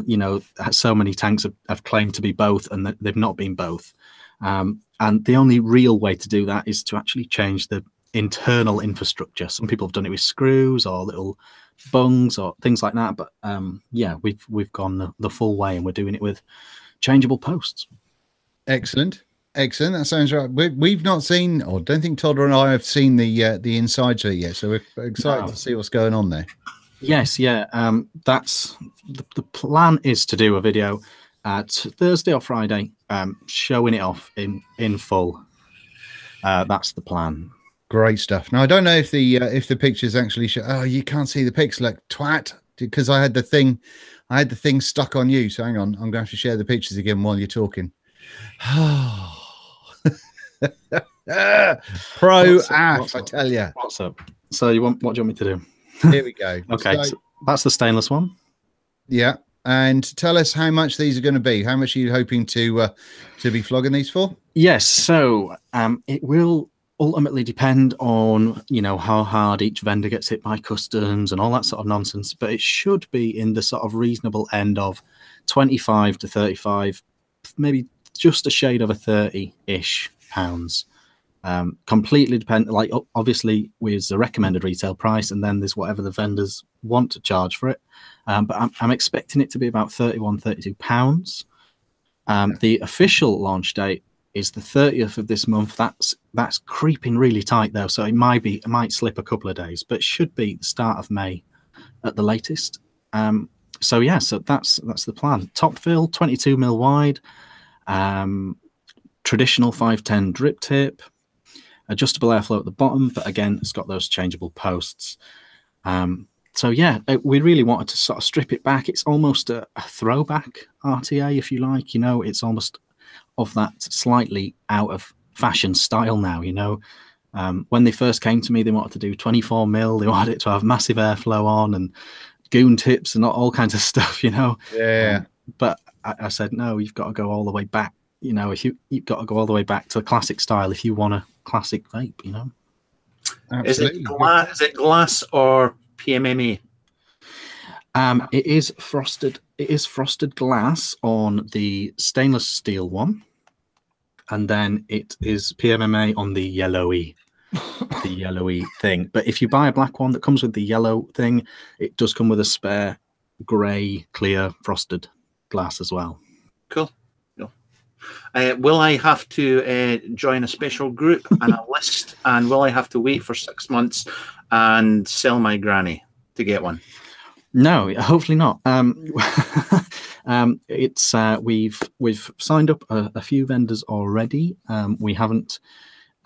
You know, so many tanks have claimed to be both, and they've not been both. And the only real way to do that is to actually change the internal infrastructure. Some people have done it with screws or little bungs or things like that. But yeah, we've gone the full way, and we're doing it with changeable posts. Excellent. That sounds right. We've not seen, or don't think Todd and I have seen the insides of it yet. So we're excited to see what's going on there. Yes, yeah. That's the plan is to do a video at Thursday or Friday, showing it off in full. That's the plan. Great stuff. Now I don't know if the pictures actually show. Oh, you can't see the pics, like twat, because I had the thing stuck on you. So hang on, I'm going to have to share the pictures again while you're talking. Pro AF, I tell you. What's up? So what do you want me to do? Here we go. Okay, so that's the stainless one. Yeah, and tell us how much these are going to be. How much are you hoping to be flogging these for? Yes, so it will ultimately depend on, you know, how hard each vendor gets hit by customs and all that sort of nonsense, but it should be in the sort of reasonable end of 25 to 35, maybe just a shade over 30-ish pounds. Completely depend, like obviously with the recommended retail price, and then there's whatever the vendors want to charge for it. But I'm expecting it to be about 31, 32 pounds. The official launch date is the 30th of this month. That's creeping really tight though, so it might slip a couple of days, but it should be the start of May at the latest. So yeah, so that's the plan. Top fill, 22 mil wide, traditional 510 drip tip, adjustable airflow at the bottom, but again, it's got those changeable posts. So yeah, we really wanted to sort of strip it back. It's almost a throwback RTA, if you like. You know, it's almost of that slightly out of fashion style now. You know, when they first came to me, they wanted to do 24 mil. They wanted it to have massive airflow on and goon tips and all kinds of stuff. You know. Yeah. But I said no. You've got to go all the way back. You know, if you've got to go all the way back to the classic style if you want a classic vape. You know. Absolutely. Is it glass or PMMA? It is frosted. It is frosted glass on the stainless steel one, and then it is PMMA on the yellowy thing. But if you buy a black one that comes with the yellow thing, it does come with a spare grey clear frosted glass as well. Cool. Will I have to join a special group and a list, and will I have to wait for 6 months and sell my granny to get one? No, hopefully not. It's we've signed up a few vendors already. We haven't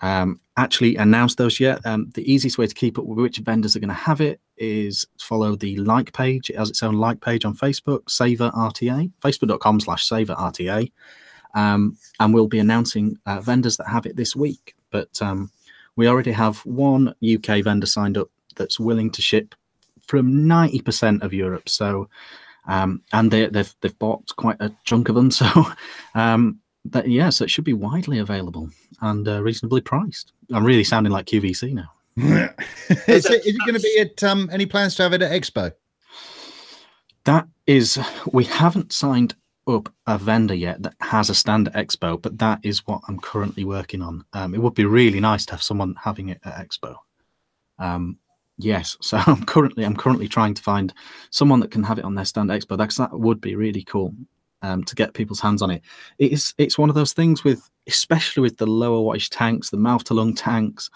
actually announced those yet. The easiest way to keep up with which vendors are going to have it is follow the like page. It has its own like page on Facebook, Savour RTA, facebook.com/Savour RTA. And we'll be announcing vendors that have it this week. But we already have one UK vendor signed up that's willing to ship from 90% of Europe. So, and they've bought quite a chunk of them. So, yeah, so it should be widely available and reasonably priced. I'm really sounding like QVC now. Is it going to be at any plans to have it at Expo? That is, we haven't signed up a vendor yet that has a stand at Expo, but that is what I'm currently working on. It would be really nice to have someone having it at Expo. Yes, so I'm currently trying to find someone that can have it on their stand at Expo. That would be really cool to get people's hands on it. It's one of those things with, especially with the lower wattage tanks, the mouth to lung tanks.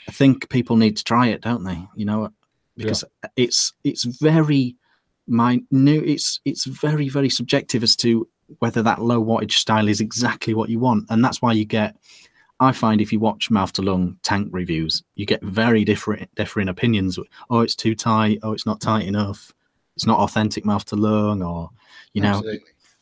I think people need to try it, don't they? You know, because it's very it's very, very subjective as to whether that low wattage style is exactly what you want. And that's why you get, I find if you watch mouth to lung tank reviews, you get very different opinions. Oh, it's too tight. Oh, it's not tight enough. It's not authentic mouth to lung, or, you know. Absolutely.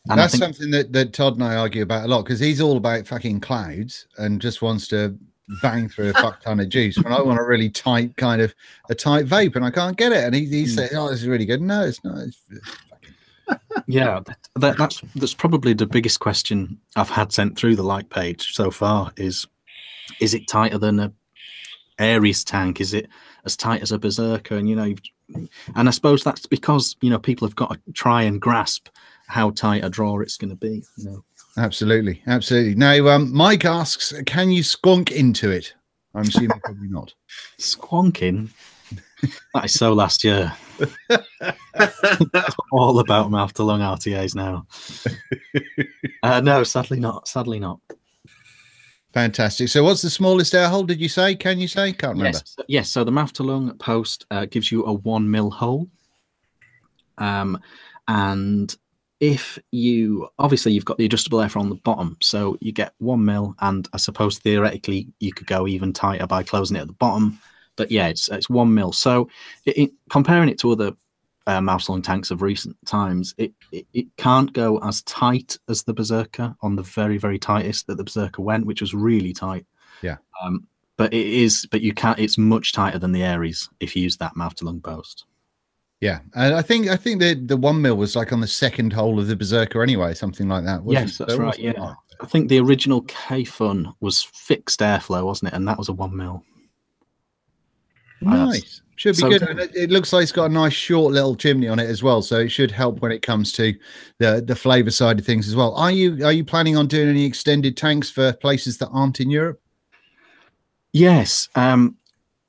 And that's something that Todd and I argue about a lot, because he's all about fucking clouds and just wants to bang through a fuck ton of juice when I want a really tight kind of a tight vape and I can't get it. And he said, "Oh, this is really good." No, it's not. It's fucking... Yeah, that's probably the biggest question I've had sent through the like page so far is it tighter than a Aegis tank? Is it as tight as a Berserker? And, you know, and I suppose that's because, you know, people have got to try and grasp how tight a draw it's going to be, you know. Absolutely. Now, Mike asks, can you squonk into it? I'm assuming probably not. Squonking? That is so last year. All about mouth to lung RTAs now. No, sadly not. Fantastic. So what's the smallest air hole, did you say? Can you say? Can't remember. Yes, so the mouth to lung post gives you a 1 mil hole. And if you obviously you've got the adjustable air on the bottom, so you get 1 mil, and I suppose theoretically you could go even tighter by closing it at the bottom. But yeah, it's 1 mil. So comparing it to other mouth-to-lung tanks of recent times, it can't go as tight as the Berserker on the very, very tightest that the Berserker went, which was really tight. Yeah. But you can't. It's much tighter than the Aries if you use that mouth-to-lung post. Yeah, and I think the 1 mil was like on the second hole of the Berserker anyway, something like that. Yes, that's right. Yeah, I think the original K-Fun was fixed airflow, wasn't it? And that was a 1 mil. Nice. Should be good. And it looks like it's got a nice short little chimney on it as well, so it should help when it comes to the flavor side of things as well. Are you planning on doing any extended tanks for places that aren't in Europe? Yes.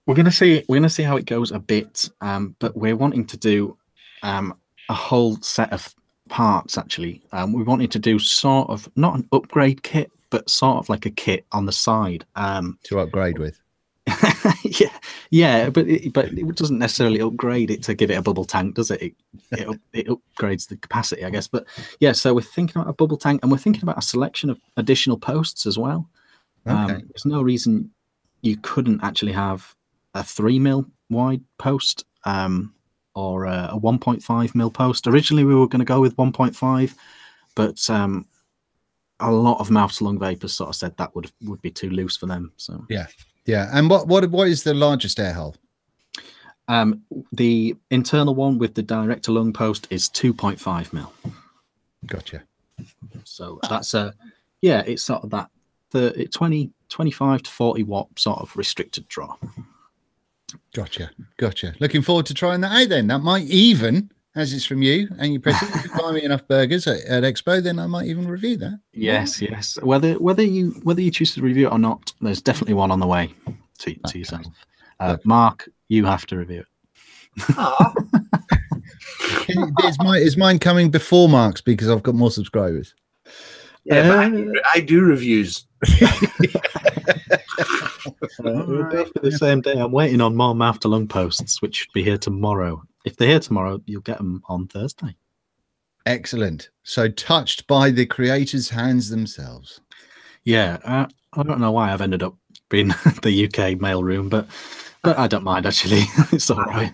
We're gonna see how it goes a bit, but we're wanting to do a whole set of parts. Actually, we wanted to do sort of not an upgrade kit, but sort of like a kit on the side to upgrade with. yeah, but it doesn't necessarily upgrade it to give it a bubble tank, does it? It upgrades the capacity, I guess. But yeah, so we're thinking about a bubble tank, and we're thinking about a selection of additional posts as well. Okay. There's no reason you couldn't actually have a 3 mil wide post or a 1.5 mil post. Originally, we were going to go with 1.5, but a lot of mouth-to-lung vapors sort of said that would be too loose for them. So yeah. And what is the largest air hole? The internal one with the direct-to-lung post is 2.5 mil. Gotcha. So that's it's sort of that 25 to 40 watt sort of restricted draw. Gotcha. Looking forward to trying that out then. That might even, as it's from you and you press it, if you buy me enough burgers at Expo, then I might even review that. Yes. Whether you choose to review it or not, there's definitely one on the way to yourself. Mark, you have to review it. Is mine coming before Mark's because I've got more subscribers? Yeah, but I do reviews. We're both for the same day. I'm waiting on more mouth-to-lung posts, which should be here tomorrow. If they're here tomorrow, you'll get them on Thursday. Excellent. So touched by the creators' hands themselves. Yeah, I don't know why I've ended up being the UK mailroom, but I don't mind actually. It's all right.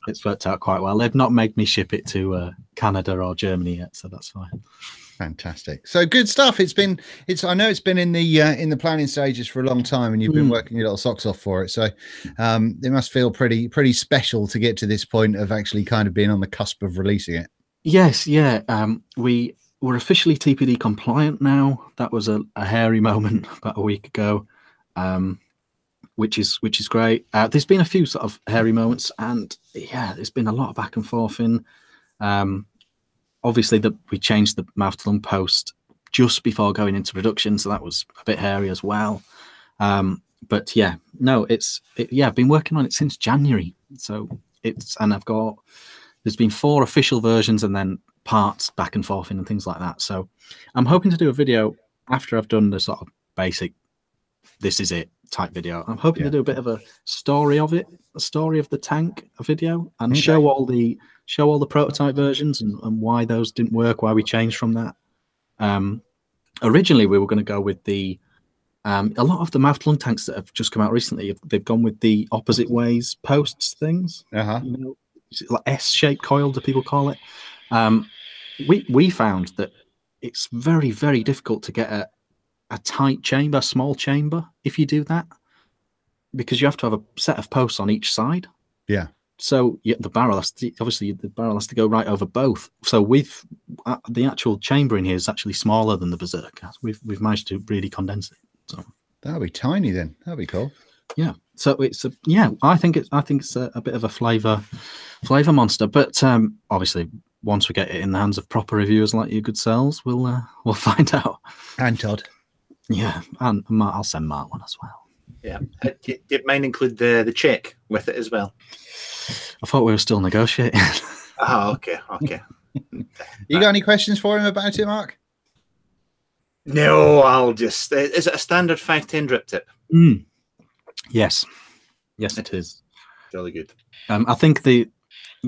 It's worked out quite well. They've not made me ship it to Canada or Germany yet, so that's fine. Fantastic. So good stuff. I know it's been in the planning stages for a long time, and you've been working your little socks off for it. So it must feel pretty special to get to this point of actually kind of being on the cusp of releasing it. Yes, yeah. We were officially TPD compliant now. That was a hairy moment about a week ago, which is great. There's been a few sort of hairy moments, and yeah, there's been a lot of back and forth in. Obviously, we changed the mouth-to-lung post just before going into production, so that was a bit hairy as well. But yeah, no, I've been working on it since January. So there's been 4 official versions and then parts back and forth and things like that. So I'm hoping to do a video after I've done the sort of basic, this is it type video. I'm hoping to do a bit of a story of it, a story of the tank, a video, and show all the prototype versions and why those didn't work, why we changed from that. Originally, we were going to go with a lot of the mouth-to-lung tanks that have just come out recently, they've gone with the opposite ways posts things. You know, like S-shaped coil, do people call it? We found that it's very, very difficult to get a tight chamber, a small chamber, if you do that, because you have to have a set of posts on each side. Yeah. So the barrel has to go right over both. So the actual chamber in here is actually smaller than the Berserker. We've managed to really condense it. So that'll be tiny then. That'll be cool. Yeah. So I think it's a bit of a flavor monster. But obviously, once we get it in the hands of proper reviewers like you good selves, we'll find out. And Todd. Yeah, and I'll send Mark one as well. Yeah, it might include the check with it as well. I thought we were still negotiating. Oh, okay. You got any questions for him about it, Mark? No, I'll just. Is it a standard 510 drip tip? Yes, it is. Really good. I think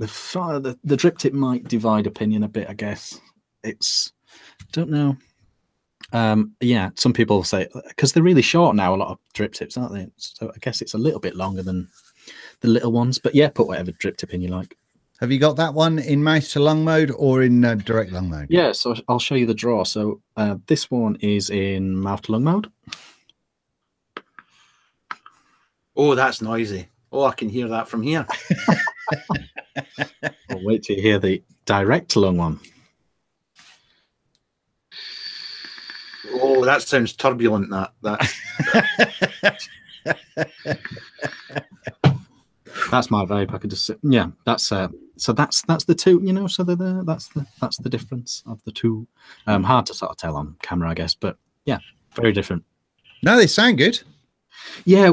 the drip tip might divide opinion a bit, I guess. Don't know. Yeah, some people say, because they're really short now, a lot of drip tips, aren't they? So I guess it's a little bit longer than the little ones. But yeah, put whatever drip tip in you like. Have you got that one in mouth to lung mode or in direct lung mode? Yeah, so I'll show you the draw. So this one is in mouth to lung mode. Oh, that's noisy. Oh, I can hear that from here. I'll wait till you hear the direct to lung one. Oh, that sounds turbulent. That's my vape. I could just yeah. That's so that's the two. You know, so that's the difference of the two. Hard to sort of tell on camera, I guess, but yeah, very different. No, they sound good. Yeah,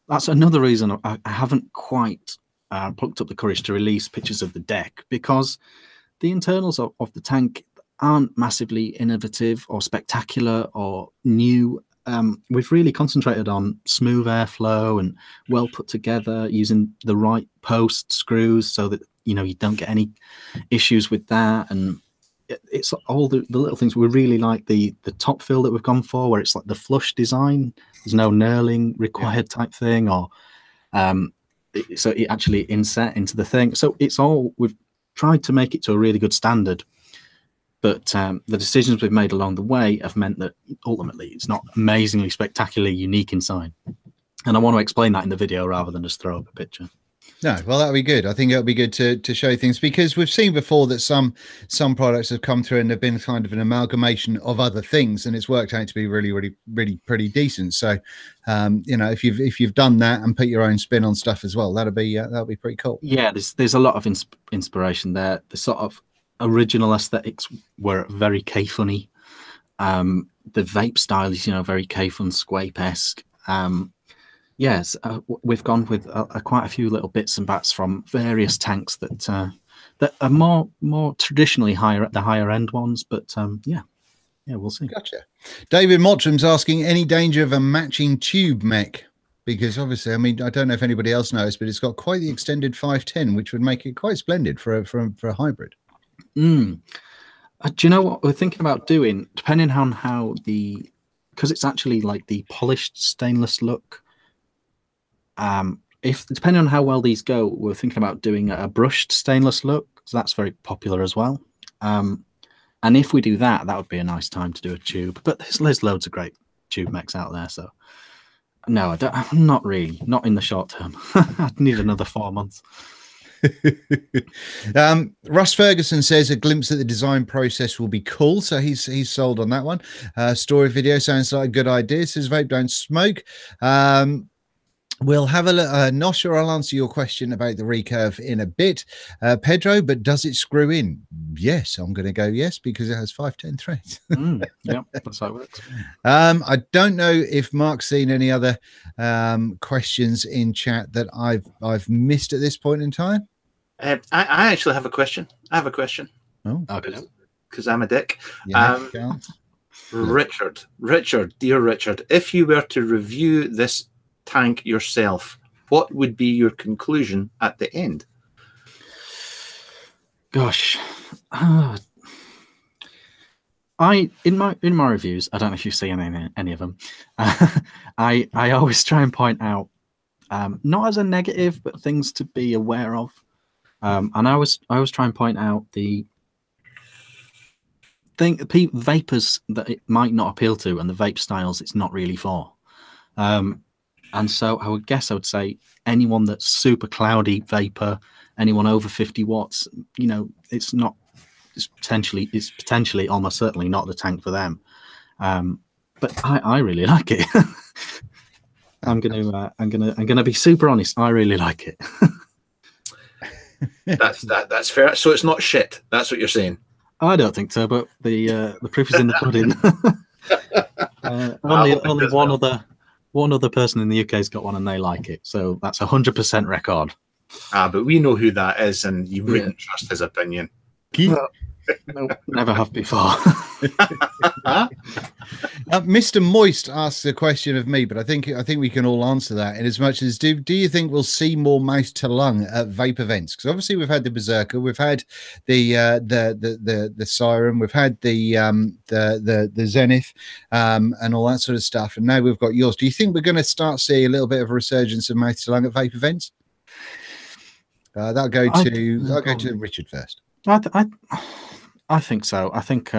that's another reason I haven't quite plucked up the courage to release pictures of the deck, because the internals of the tank aren't massively innovative or spectacular or new. We've really concentrated on smooth airflow and well put together, using the right post screws so that you don't get any issues with that. And it's all the little things. We really like the top fill that we've gone for, where it's like the flush design. There's no knurling required type thing, or so it actually inset into the thing. So it's all, we've tried to make it to a really good standard. But the decisions we've made along the way have meant that ultimately it's not amazingly spectacularly unique inside. And I want to explain that in the video rather than just throw up a picture. No, well, that'll be good. I think it'll be good to show things, because we've seen before that some products have come through and they've been kind of an amalgamation of other things, and it's worked out to be really pretty decent. So, if you've done that and put your own spin on stuff as well, that'll be pretty cool. Yeah, there's a lot of inspiration there. The sort of original aesthetics were very K-funny. The vape style is very K-fun, Squape-esque. Yes, we've gone with quite a few little bits and bats from various tanks that are more traditionally higher at the higher end ones. But yeah, we'll see. Gotcha. David Mottram's asking, any danger of a matching tube mech? Because obviously, I mean, I don't know if anybody else knows, but it's got quite the extended 510, which would make it quite splendid for a hybrid. Do you know what we're thinking about doing? Depending on how because it's actually like the polished stainless look. Depending on how well these go, we're thinking about doing a brushed stainless look, so that's very popular as well. And if we do that, that would be a nice time to do a tube. But there's loads of great tube mechs out there, so no, not really, not in the short term. I'd need another 4 months. Russ Ferguson says a glimpse at the design process will be cool, so he's sold on that one. Story video sounds like a good idea. Says vape don't smoke. We'll have a look. Nosha, I'll answer your question about the recurve in a bit. Pedro, but does it screw in? Yes, I'm going to go yes, because it has 510 threads. Yeah, that's how it works. I don't know if Mark's seen any other questions in chat that I've missed at this point in time. I actually have a question. I have a question. Oh, because I'm a dick. Yeah, Richard, dear Richard, if you were to review this tank yourself, what would be your conclusion at the end? Gosh, in my reviews, I don't know if you've seen any of them. I always try and point out, not as a negative, but things to be aware of. And I always try and point out the vapors that it might not appeal to, and the vape styles it's not really for. And so I would say anyone that's super cloudy vapor, anyone over 50 watts, it's potentially almost certainly not the tank for them. But I really like it. I'm gonna be super honest. I really like it. That's fair. So it's not shit. That's what you're saying. I don't think so, but the proof is in the pudding. Only one other person in the UK's got one, and they like it. So that's 100% record. But we know who that is, and you wouldn't trust his opinion. No, never have before. Mr. Moist asks a question of me, but I think we can all answer that. In as much as do you think we'll see more mouth to lung at vape events? Because obviously we've had the Berserker, we've had the Siren, we've had the Zenith, and all that sort of stuff, and now we've got yours. Do you think we're going to start seeing a little bit of a resurgence of mouth to lung at vape events? I'll go to Richard first. I think so. I think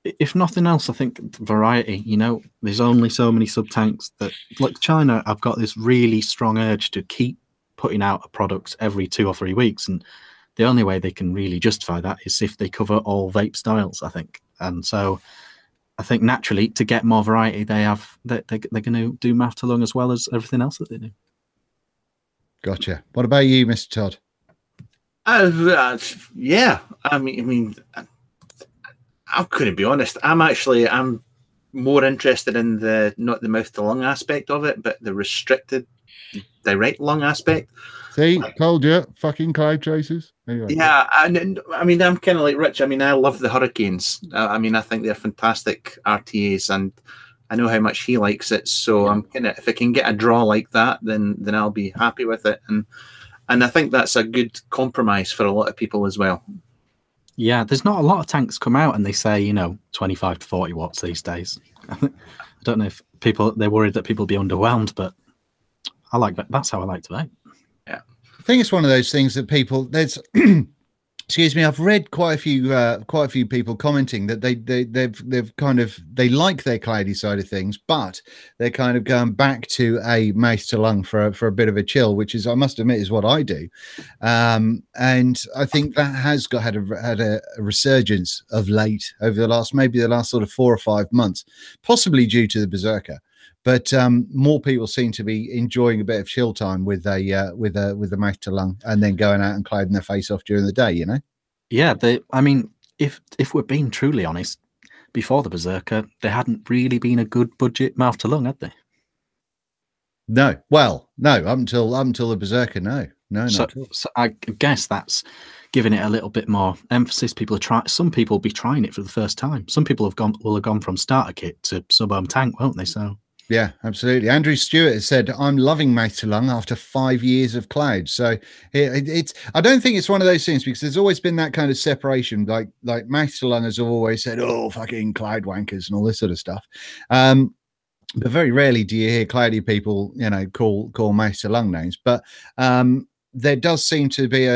if nothing else, I think variety. You know, there's only so many sub tanks that, like China, I've got this really strong urge to keep putting out products every 2 or 3 weeks, and the only way they can really justify that is if they cover all vape styles, I think. And so I think naturally, to get more variety, they're going to do mouth to lung as well as everything else that they do. Gotcha. What about you, Mr. Todd? Yeah, I mean, I couldn't be honest. I'm more interested in not the mouth to lung aspect of it, but the restricted direct lung aspect. See, told you, fucking cloud chasers. Anyway. Yeah, I mean, I'm kind of like Rich. I mean, I love the Hurricanes. I mean, I think they're fantastic RTAs, and I know how much he likes it. So I'm kind of, if I can get a draw like that, then I'll be happy with it. And I think that's a good compromise for a lot of people as well. Yeah, there's not a lot of tanks come out and they say, you know, 25 to 40 watts these days. I don't know if they're worried that people will be underwhelmed, but I like that. That's how I like to vape. Yeah. I think it's one of those things that there's excuse me, I've read quite a few people commenting that they've kind of, they like their cloudy side of things, but they're kind of going back to a mouth to lung for a bit of a chill, which is, I must admit, is what I do. And I think that has had a resurgence of late over the last sort of 4 or 5 months, possibly due to the Berserker. But more people seem to be enjoying a bit of chill time with a mouth to lung, and then going out and clouding their face off during the day. You know. Yeah, I mean, if we're being truly honest, before the Berserker, there hadn't really been a good budget mouth to lung, had they? No. Well, no. Up until the Berserker, no. So I guess that's giving it a little bit more emphasis. Some people will be trying it for the first time. Some people will have gone from starter kit to sub-ohm tank, won't they? So. Yeah, absolutely. Andrew Stewart has said, I'm loving mouth to lung after 5 years of cloud. So it's I don't think it's one of those things, because there's always been that kind of separation. Like mouth to lung has always said, oh, fucking cloud wankers and all this sort of stuff. But very rarely do you hear cloudy people, you know, call mouth to lung names. But there does seem to be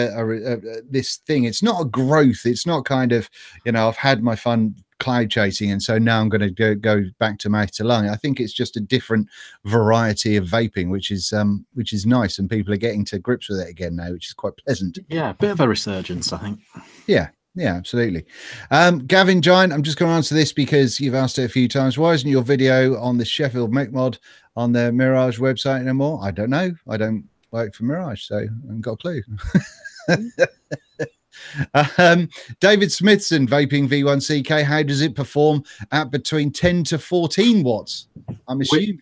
this thing. It's not a growth. It's not kind of, you know, I've had my fun cloud chasing and so now I'm going to go back to mouth to lung. I think it's just a different variety of vaping, which is nice, and people are getting to grips with it again now, which is quite pleasant. Yeah, a bit of a resurgence, I think. Yeah, absolutely. Gavin Giant, I'm just going to answer this because you've asked it a few times. Why isn't your video on the Sheffield Mech mod on the Mirage website anymore? I don't know. I don't work for Mirage, so I haven't got a clue. David Smithson, Vaping V1ck, how does it perform at between 10 to 14 watts? I'm assuming.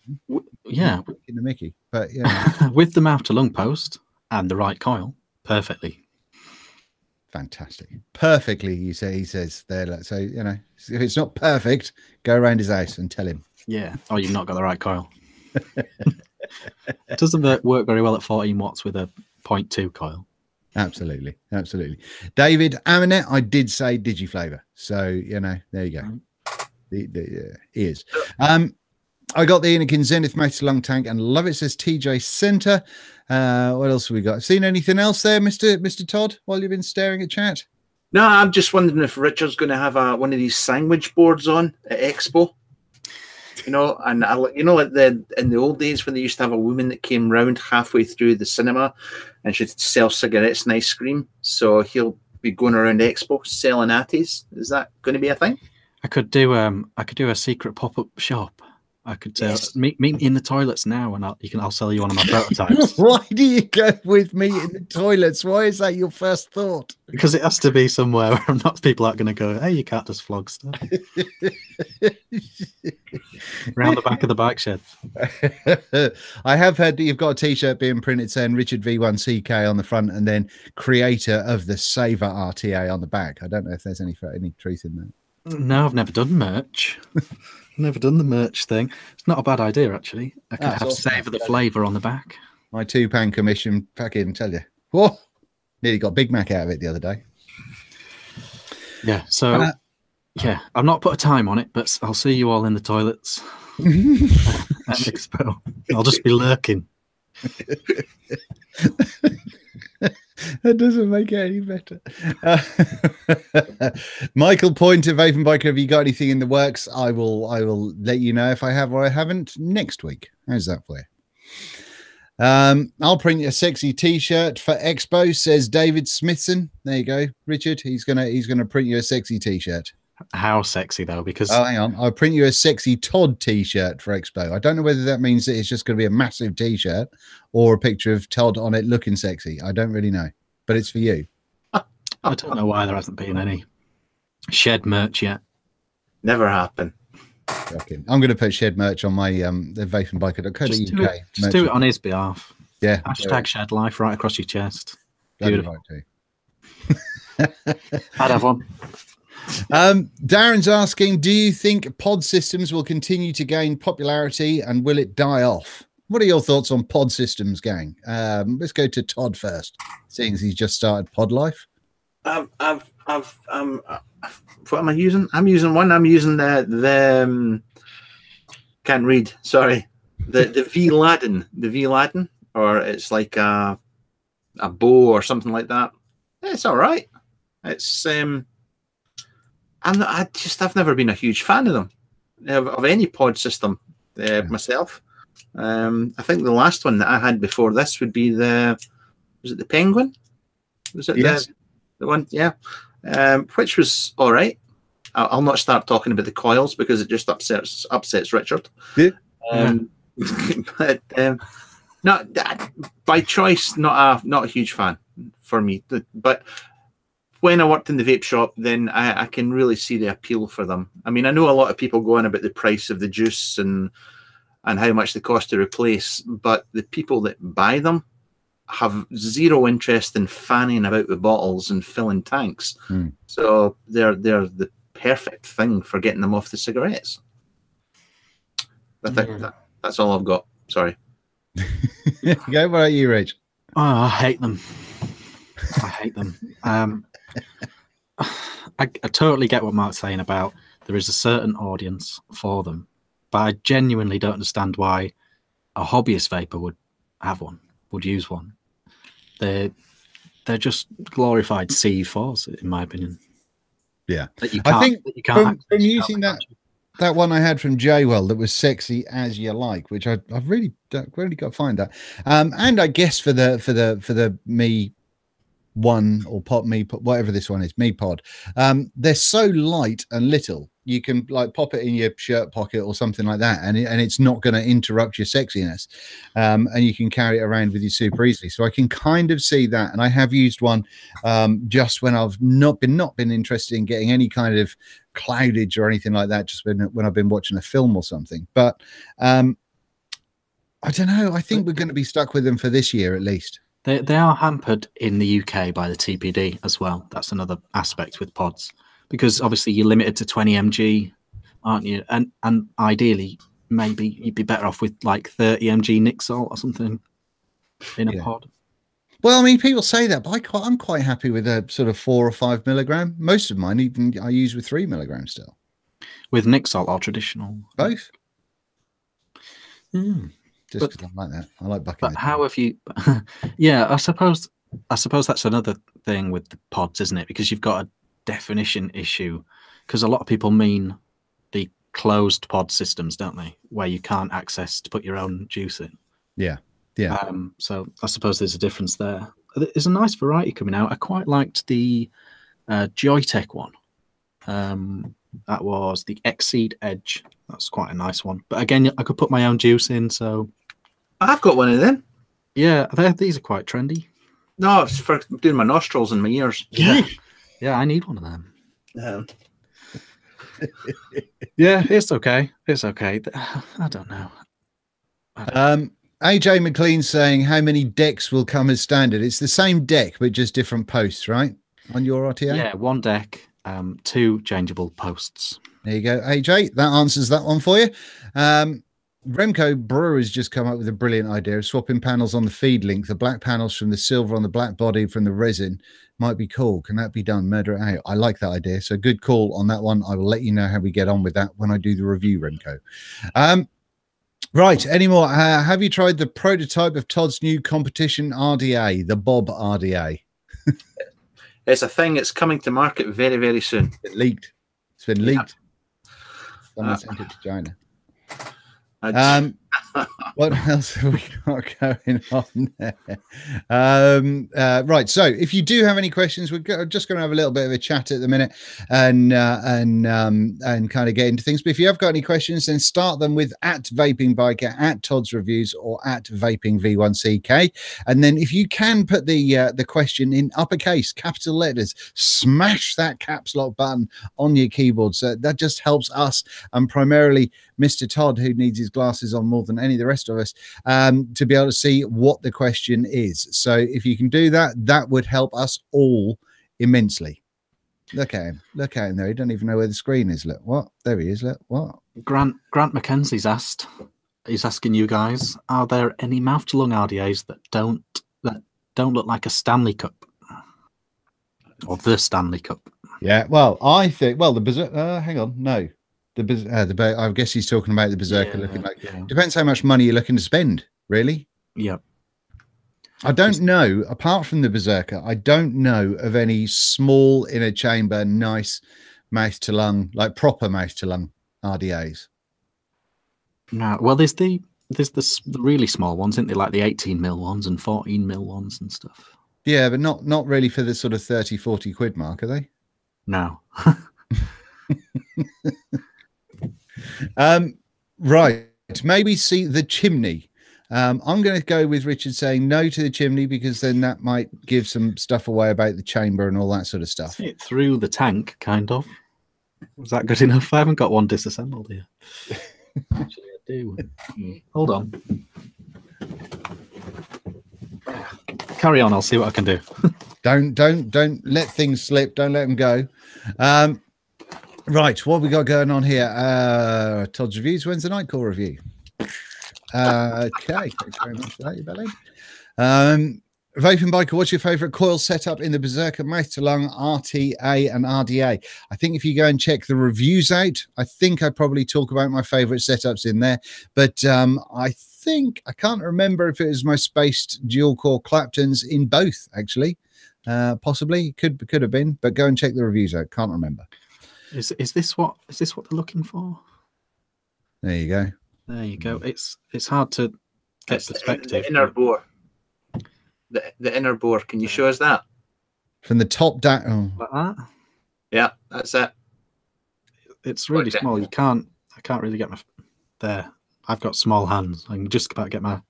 Yeah. In the Mickey, but yeah. With the mouth to lung post and the right coil, perfectly. Fantastic. Perfectly, he says there. So, you know, if it's not perfect, go around his house and tell him. Yeah. Oh, you've not got the right coil. It doesn't work very well at 14 watts with a 0.2 coil. Absolutely. David Aminet, I did say Digiflavor. So, you know, there you go. The ears. I got the Anakin Zenith mouth to lung tank and love it, says TJ Center. What else have we got? Seen anything else there, Mr. Todd, while you've been staring at chat? No, I'm just wondering if Richard's going to have one of these sandwich boards on at Expo. You know, and you know, like in the old days when they used to have a woman that came round halfway through the cinema and she'd sell cigarettes and ice cream. So he'll be going around Expo selling atties. Is that going to be a thing? I could do a secret pop-up shop I could meet me in the toilets now, and I'll sell you one of my prototypes. Why do you go with me in the toilets? Why is that your first thought? Because it has to be somewhere where not people aren't going to go, hey, you can't just flog stuff. Round the back of the bike shed. I have heard that you've got a t-shirt being printed saying Richard V1ck on the front and then creator of the Savour RTA on the back. I don't know if there's any truth in that. No, I've never done merch. Never done the merch thing. It's not a bad idea, actually. I could have awesome. Savour the flavour on the back. My £2 commission, fucking tell you. Whoa! Nearly got Big Mac out of it the other day. Yeah, so, yeah, I've not put a time on it, but I'll see you all in the toilets at Expo. I'll just be lurking. That doesn't make it any better. Michael Pointer, Vaping V1ck, have you got anything in the works? I will let you know if I have or I haven't next week. How's that for you? I'll print you a sexy t-shirt for Expo, says David Smithson. There you go, Richard. He's gonna print you a sexy t-shirt. How sexy though? Because hang on, I'll print you a sexy Todd t-shirt for Expo. I don't know whether that means that it's just going to be a massive t-shirt or a picture of Todd on it looking sexy. I don't really know, but it's for you. I don't know why there hasn't been any shed merch yet. Never happened. I'm going to put shed merch on my the vapingv1ck.co.uk. Just do it on his behalf. Yeah. Hashtag shed life right across your chest. Beautiful. I'd have one. Darren's asking, do you think pod systems will continue to gain popularity and will it die off? What are your thoughts on pod systems, gang? Let's go to Todd first, seeing as he's just started pod life. What am I using? I'm using one. I'm using the can't read. Sorry, the V1100, or it's like a bow or something like that. It's all right. It's I've never been a huge fan of them, of any pod system myself. I think the last one that I had before this would be was it the Penguin? Was it the one? Yeah, which was all right. I'll not start talking about the coils because it just upsets Richard. Yeah. But not by choice. Not a huge fan for me. But when I worked in the vape shop, then I can really see the appeal for them. I mean, I know a lot of people go on about the price of the juice and how much they cost to replace, but the people that buy them have zero interest in fanning about with bottles and filling tanks. So they're the perfect thing for getting them off the cigarettes. I think that's all I've got. Sorry. Go, what about you, Rich? Oh, I hate them. I hate them. I totally get what Mark's saying about there is a certain audience for them, but I genuinely don't understand why a hobbyist vapor would have one, would use one. They're just glorified C4s, in my opinion. Yeah, I think that you can't from using that one I had from Jaywell that was sexy as you like, which I've really got to find that. And I guess for the me one or whatever this one is, me pod, they're so light and little you can like pop it in your shirt pocket or something like that, and it's not going to interrupt your sexiness, and you can carry it around with you super easily. So I can kind of see that, and I have used one just when I've not been interested in getting any kind of cloudage or anything like that, just when I've been watching a film or something. But I don't know, I think we're going to be stuck with them for this year at least. They are hampered in the UK by the TPD as well. That's another aspect with pods, because obviously you're limited to 20 mg, aren't you? And ideally, maybe you'd be better off with like 30 mg nic salt or something in a pod. Well, I mean, people say that, but I'm quite happy with a sort of 4 or 5 milligram. Most of mine, even I use with 3 milligrams still. With nic salt or traditional? Both. Just because I like that. I like bucking. But how have you? Yeah, I suppose that's another thing with the pods, isn't it? Because you've got a definition issue. Because a lot of people mean the closed pod systems, don't they? Where you can't access to put your own juice in. Yeah, yeah. So I suppose there's a difference there. There's a nice variety coming out. I quite liked the Joytech one. That was the Exceed Edge. That's quite a nice one. But again, I could put my own juice in, so... I've got one of them. Yeah, these are quite trendy. No, it's for doing my nostrils and my ears. Yeah, yeah, I need one of them. Yeah. Yeah, it's okay. It's okay. I don't know. AJ McLean saying, how many decks will come as standard? It's the same deck, but just different posts, right? On your RTA? Yeah, one deck, 2 changeable posts. There you go, AJ. That answers that one for you. Remco Brewer has just come up with a brilliant idea of swapping panels on the Feedlink. The black panels from the silver on the black body from the resin might be cool. Can that be done? Murder it out. I like that idea. So good call on that one. I will let you know how we get on with that when I do the review, Remco. Right, any more? Have you tried the prototype of Todd's new competition RDA, the Bob RDA? It's a thing. It's coming to market very, very soon. It leaked. It's been leaked. Someone sent it to China. What else have we got going on there? Right, so if you do have any questions, we're just going to have a little bit of a chat at the minute and kind of get into things. But if you have got any questions, then start them with @Vaping V1ck, @Todd's Reviews, or @Vaping V1ck. And then if you can put the question in uppercase, capital letters, smash that caps lock button on your keyboard. So that just helps us, and primarily Mr. Todd, who needs his glasses on more than any of the rest of us, to be able to see what the question is. So if you can do that, that would help us all immensely. Look at him. Look at him there. He doesn't even know where the screen is. Look, what? There he is. Look, what? Grant McKenzie's asked, he's asking you guys, are there any mouth-to-lung RDAs that don't look like a Stanley Cup? Or the Stanley Cup? Yeah, well, I think, well, the Berserker, hang on, no. I guess he's talking about the Berserker looking like. Yeah. Depends how much money you're looking to spend, really. Yeah. I don't know, apart from the Berserker, I don't know of any small inner chamber, nice mouth to lung, like proper mouth to lung RDAs. No, well, there's the really small ones, isn't there? Like the 18mm ones and 14mm ones and stuff. Yeah, but not really for the sort of 30-40 quid mark, are they? No. Right, maybe see the chimney. I'm going to go with Richard saying no to the chimney, because then that might give some stuff away about the chamber and all that sort of stuff. See it through the tank, kind of. Was that good enough? I haven't got one disassembled here. Actually, I do. Hold on. Carry on. I'll see what I can do. Don't let things slip. Don't let them go. Right, what have we got going on here? Todd's Reviews, Wednesday night call review. Okay, thanks very much for that, you belly. Vaping Biker, what's your favorite coil setup in the Berserker mouth to lung RTA and RDA? I think if you go and check the reviews out, I think I probably talk about my favorite setups in there. But I think I can't remember if it was my spaced dual core Claptons in both, actually. Possibly could have been, but go and check the reviews out. Can't remember. Is this what they're looking for? There you go. There you go. It's hard to get perspective. The inner bore. The inner bore. Can you show us that? From the top down. Oh. Like that? Yeah, that's it. It's really small. I can't really get my there. I've got small hands. I can just about get my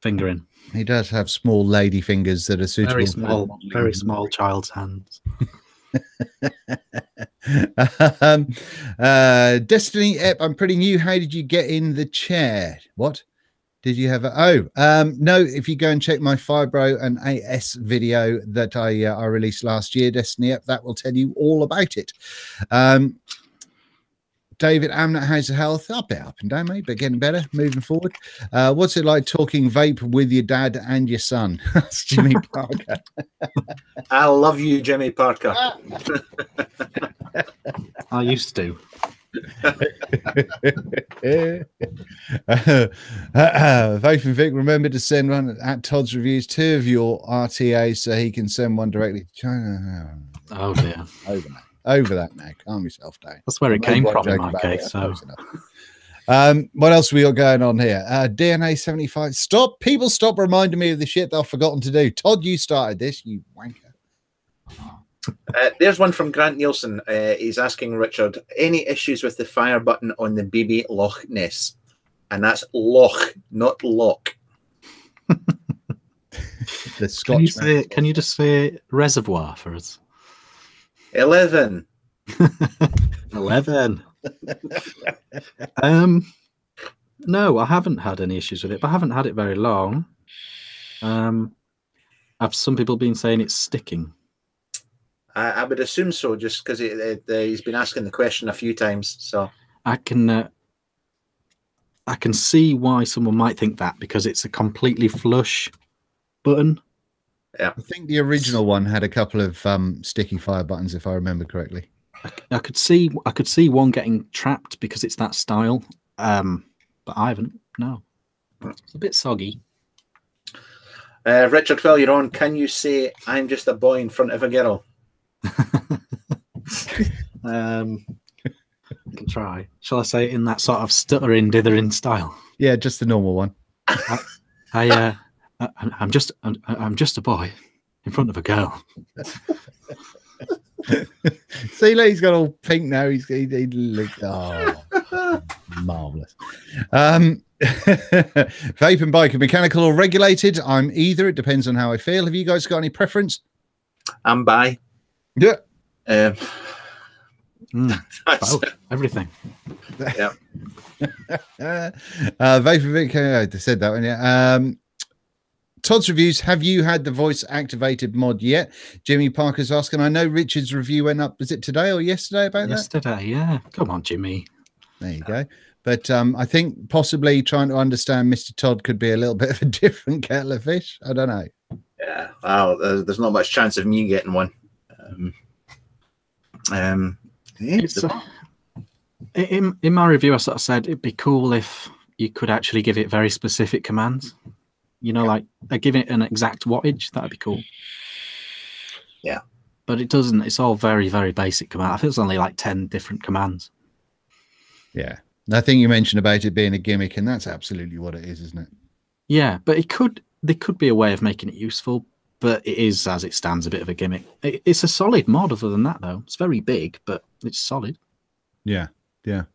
finger in. He does have small lady fingers that are suitable. Very small child's hands. Destiny Ep, I'm pretty new. How did you get in the chair? What did you have? No, if you go and check my Fibro and AS video that I released last year, Destiny Ep, that will tell you all about it. David Amnett, how's the health? A bit up and down, mate, but getting better, moving forward. What's it like talking vape with your dad and your son? That's Jimmy Parker. I love you, Jimmy Parker. I used to. Vaping Vic, remember to send one at Todd's Reviews, 2 of your RTAs, so he can send one directly to China. Oh dear. Over that now. Calm yourself down. That's where it came from in my case. So. What else we got going on here? DNA 75. Stop reminding me of the shit that I've forgotten to do. Todd, you started this, you wanker. There's one from Grant Nielsen. He's asking Richard, any issues with the fire button on the BB Loch Ness? And that's Loch, not Lock. The Scotch. Can you just say reservoir for us? 11. 11. No, I haven't had any issues with it, but I haven't had it very long. Have some people been saying it's sticking? I would assume so, just because he's been asking the question a few times. So I can see why someone might think that, because it's a completely flush button. Yeah, I think the original one had a couple of sticky fire buttons, if I remember correctly. I could see one getting trapped because it's that style, but I haven't. No, it's a bit soggy. Richard, while you're on, can you say "I'm just a boy" in front of a girl? I can try. Shall I say it in that sort of stuttering, dithering style? Yeah, just the normal one. I'm just a boy in front of a girl. See, look, he's got all pink now. He looks marvelous. Vape and bike, mechanical or regulated? I'm either. It depends on how I feel. Have you guys got any preference? I'm bi. Yeah. Everything. Yeah. Vape and V1ck, I said that one. Yeah. Todd's reviews. Have you had the voice activated mod yet? Jimmy Parker's asking. I know Richard's review went up. Was it today or yesterday about that? Yesterday, yeah. Come on, Jimmy. There you go. But I think possibly trying to understand Mr. Todd could be a little bit of a different kettle of fish. I don't know. Yeah. Wow. There's not much chance of me getting one. In my review, I sort of said it'd be cool if you could actually give it very specific commands. You know, like give it an exact wattage. That'd be cool. Yeah. But it doesn't. It's all very, very basic command. I think it's only like 10 different commands. Yeah. I think you mentioned about it being a gimmick, and that's absolutely what it is, isn't it? Yeah, but there could be a way of making it useful, but it is, as it stands, a bit of a gimmick. It's a solid mod other than that, though. It's very big, but it's solid. Yeah, yeah.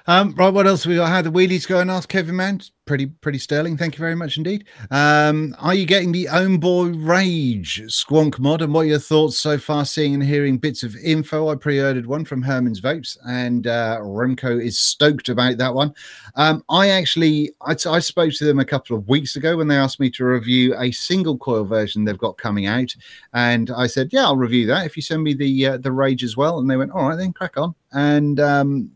Right, what else we got? How the wheelies going? Ask Kevin Man. Pretty sterling. Thank you very much indeed. Are you getting the Own Boy Rage Squonk mod? And what are your thoughts so far? Seeing and hearing bits of info. I pre-ordered one from Herman's Vapes, and Remco is stoked about that one. I spoke to them a couple of weeks ago when they asked me to review a single coil version they've got coming out, and I said, yeah, I'll review that if you send me the Rage as well. And they went, all right, then crack on. And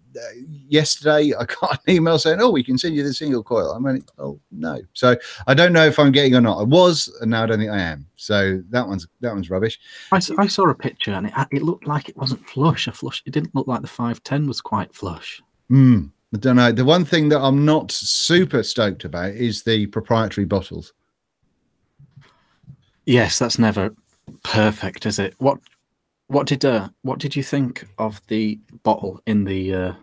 yesterday I got an email saying, oh, we can send you the single coil. I mean, oh no. So I don't know if I'm getting or not. I was, and now I don't think I am. So that one's rubbish. I saw a picture and it looked like it wasn't flush. It didn't look like the 510 was quite flush. I don't know. The one thing that I'm not super stoked about is the proprietary bottles. Yes, that's never perfect, is it? What did you think of the bottle in the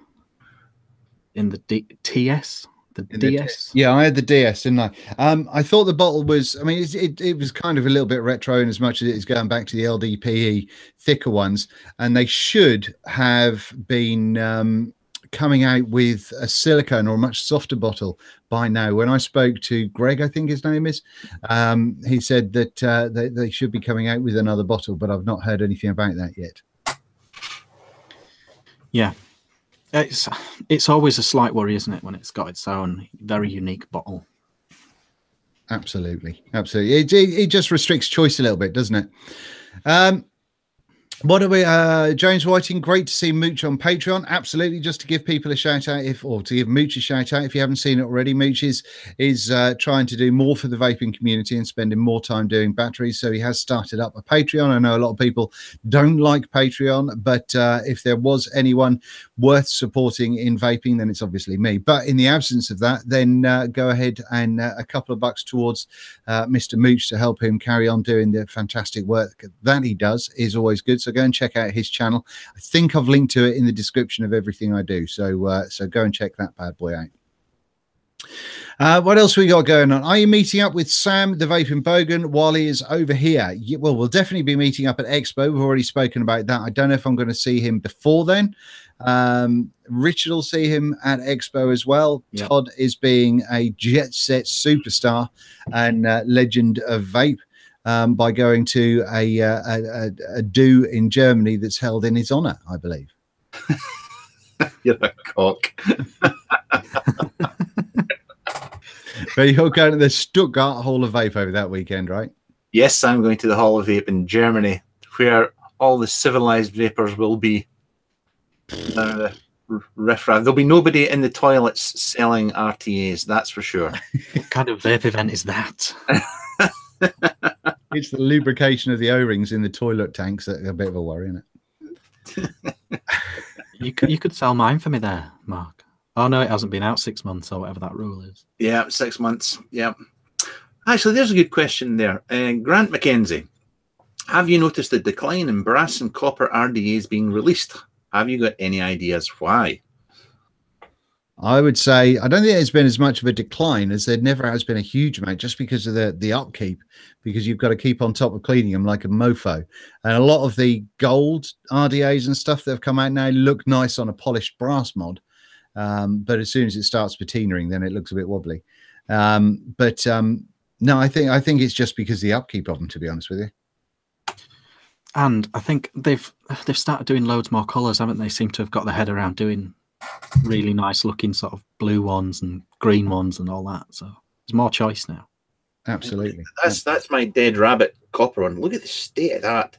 TS? The DS? Yeah, I had the DS, didn't I? I thought the bottle was, I mean, it was kind of a little bit retro in as much as it is going back to the LDPE thicker ones, and they should have been coming out with a silicone or a much softer bottle by now. When I spoke to Greg, I think his name is, he said that they should be coming out with another bottle, but I've not heard anything about that yet. Yeah. It's always a slight worry, isn't it, when it's got its own very unique bottle? Absolutely. It just restricts choice a little bit, doesn't it? What are we, James Whiting? Great to see Mooch on Patreon. Absolutely, just to give people a shout out, or to give Mooch a shout out if you haven't seen it already. Mooch is trying to do more for the vaping community and spending more time doing batteries. So he has started up a Patreon. I know a lot of people don't like Patreon, but if there was anyone worth supporting in vaping, then it's obviously me. But in the absence of that, then go ahead and a couple of bucks towards Mr. Mooch to help him carry on doing the fantastic work that he does is always good. So go and check out his channel. I think I've linked to it in the description of everything I do. So go and check that bad boy out. What else we got going on? Are you meeting up with Sam, the Vaping Bogan, while he is over here? Well, we'll definitely be meeting up at Expo. We've already spoken about that. I don't know if I'm going to see him before then. Richard will see him at Expo as well. Yep. Todd is being a jet set superstar and legend of vape by going to a do in Germany that's held in his honor, I believe. You're a cock. But you're going to the Stuttgart Hall of Vape over that weekend, right? Yes, I'm going to the Hall of Vape in Germany, where all the civilized vapors will be. There'll be nobody in the toilets selling RTAs, that's for sure. What kind of vape event is that? It's the lubrication of the O-rings in the toilet tanks that are a bit of a worry, isn't it? You could sell mine for me there, Mark. Oh, no, it hasn't been out 6 months or whatever that rule is. Yeah, 6 months. Yeah. Actually, there's a good question there. Grant McKenzie, have you noticed the decline in brass and copper RDAs being released? Have you got any ideas why? I would say I don't think there's been as much of a decline as there never has been a huge amount, just because of the upkeep, because you've got to keep on top of cleaning them like a mofo. And a lot of the gold RDAs and stuff that have come out now look nice on a polished brass mod. But as soon as it starts patinaing, then it looks a bit wobbly. No, I think it's just because of the upkeep of them, to be honest with you. And I think they've started doing loads more colours, haven't they? Seem to have got their head around doing really nice looking sort of blue ones and green ones and all that. So there's more choice now. Absolutely. That's my dead rabbit copper one. Look at the state of that.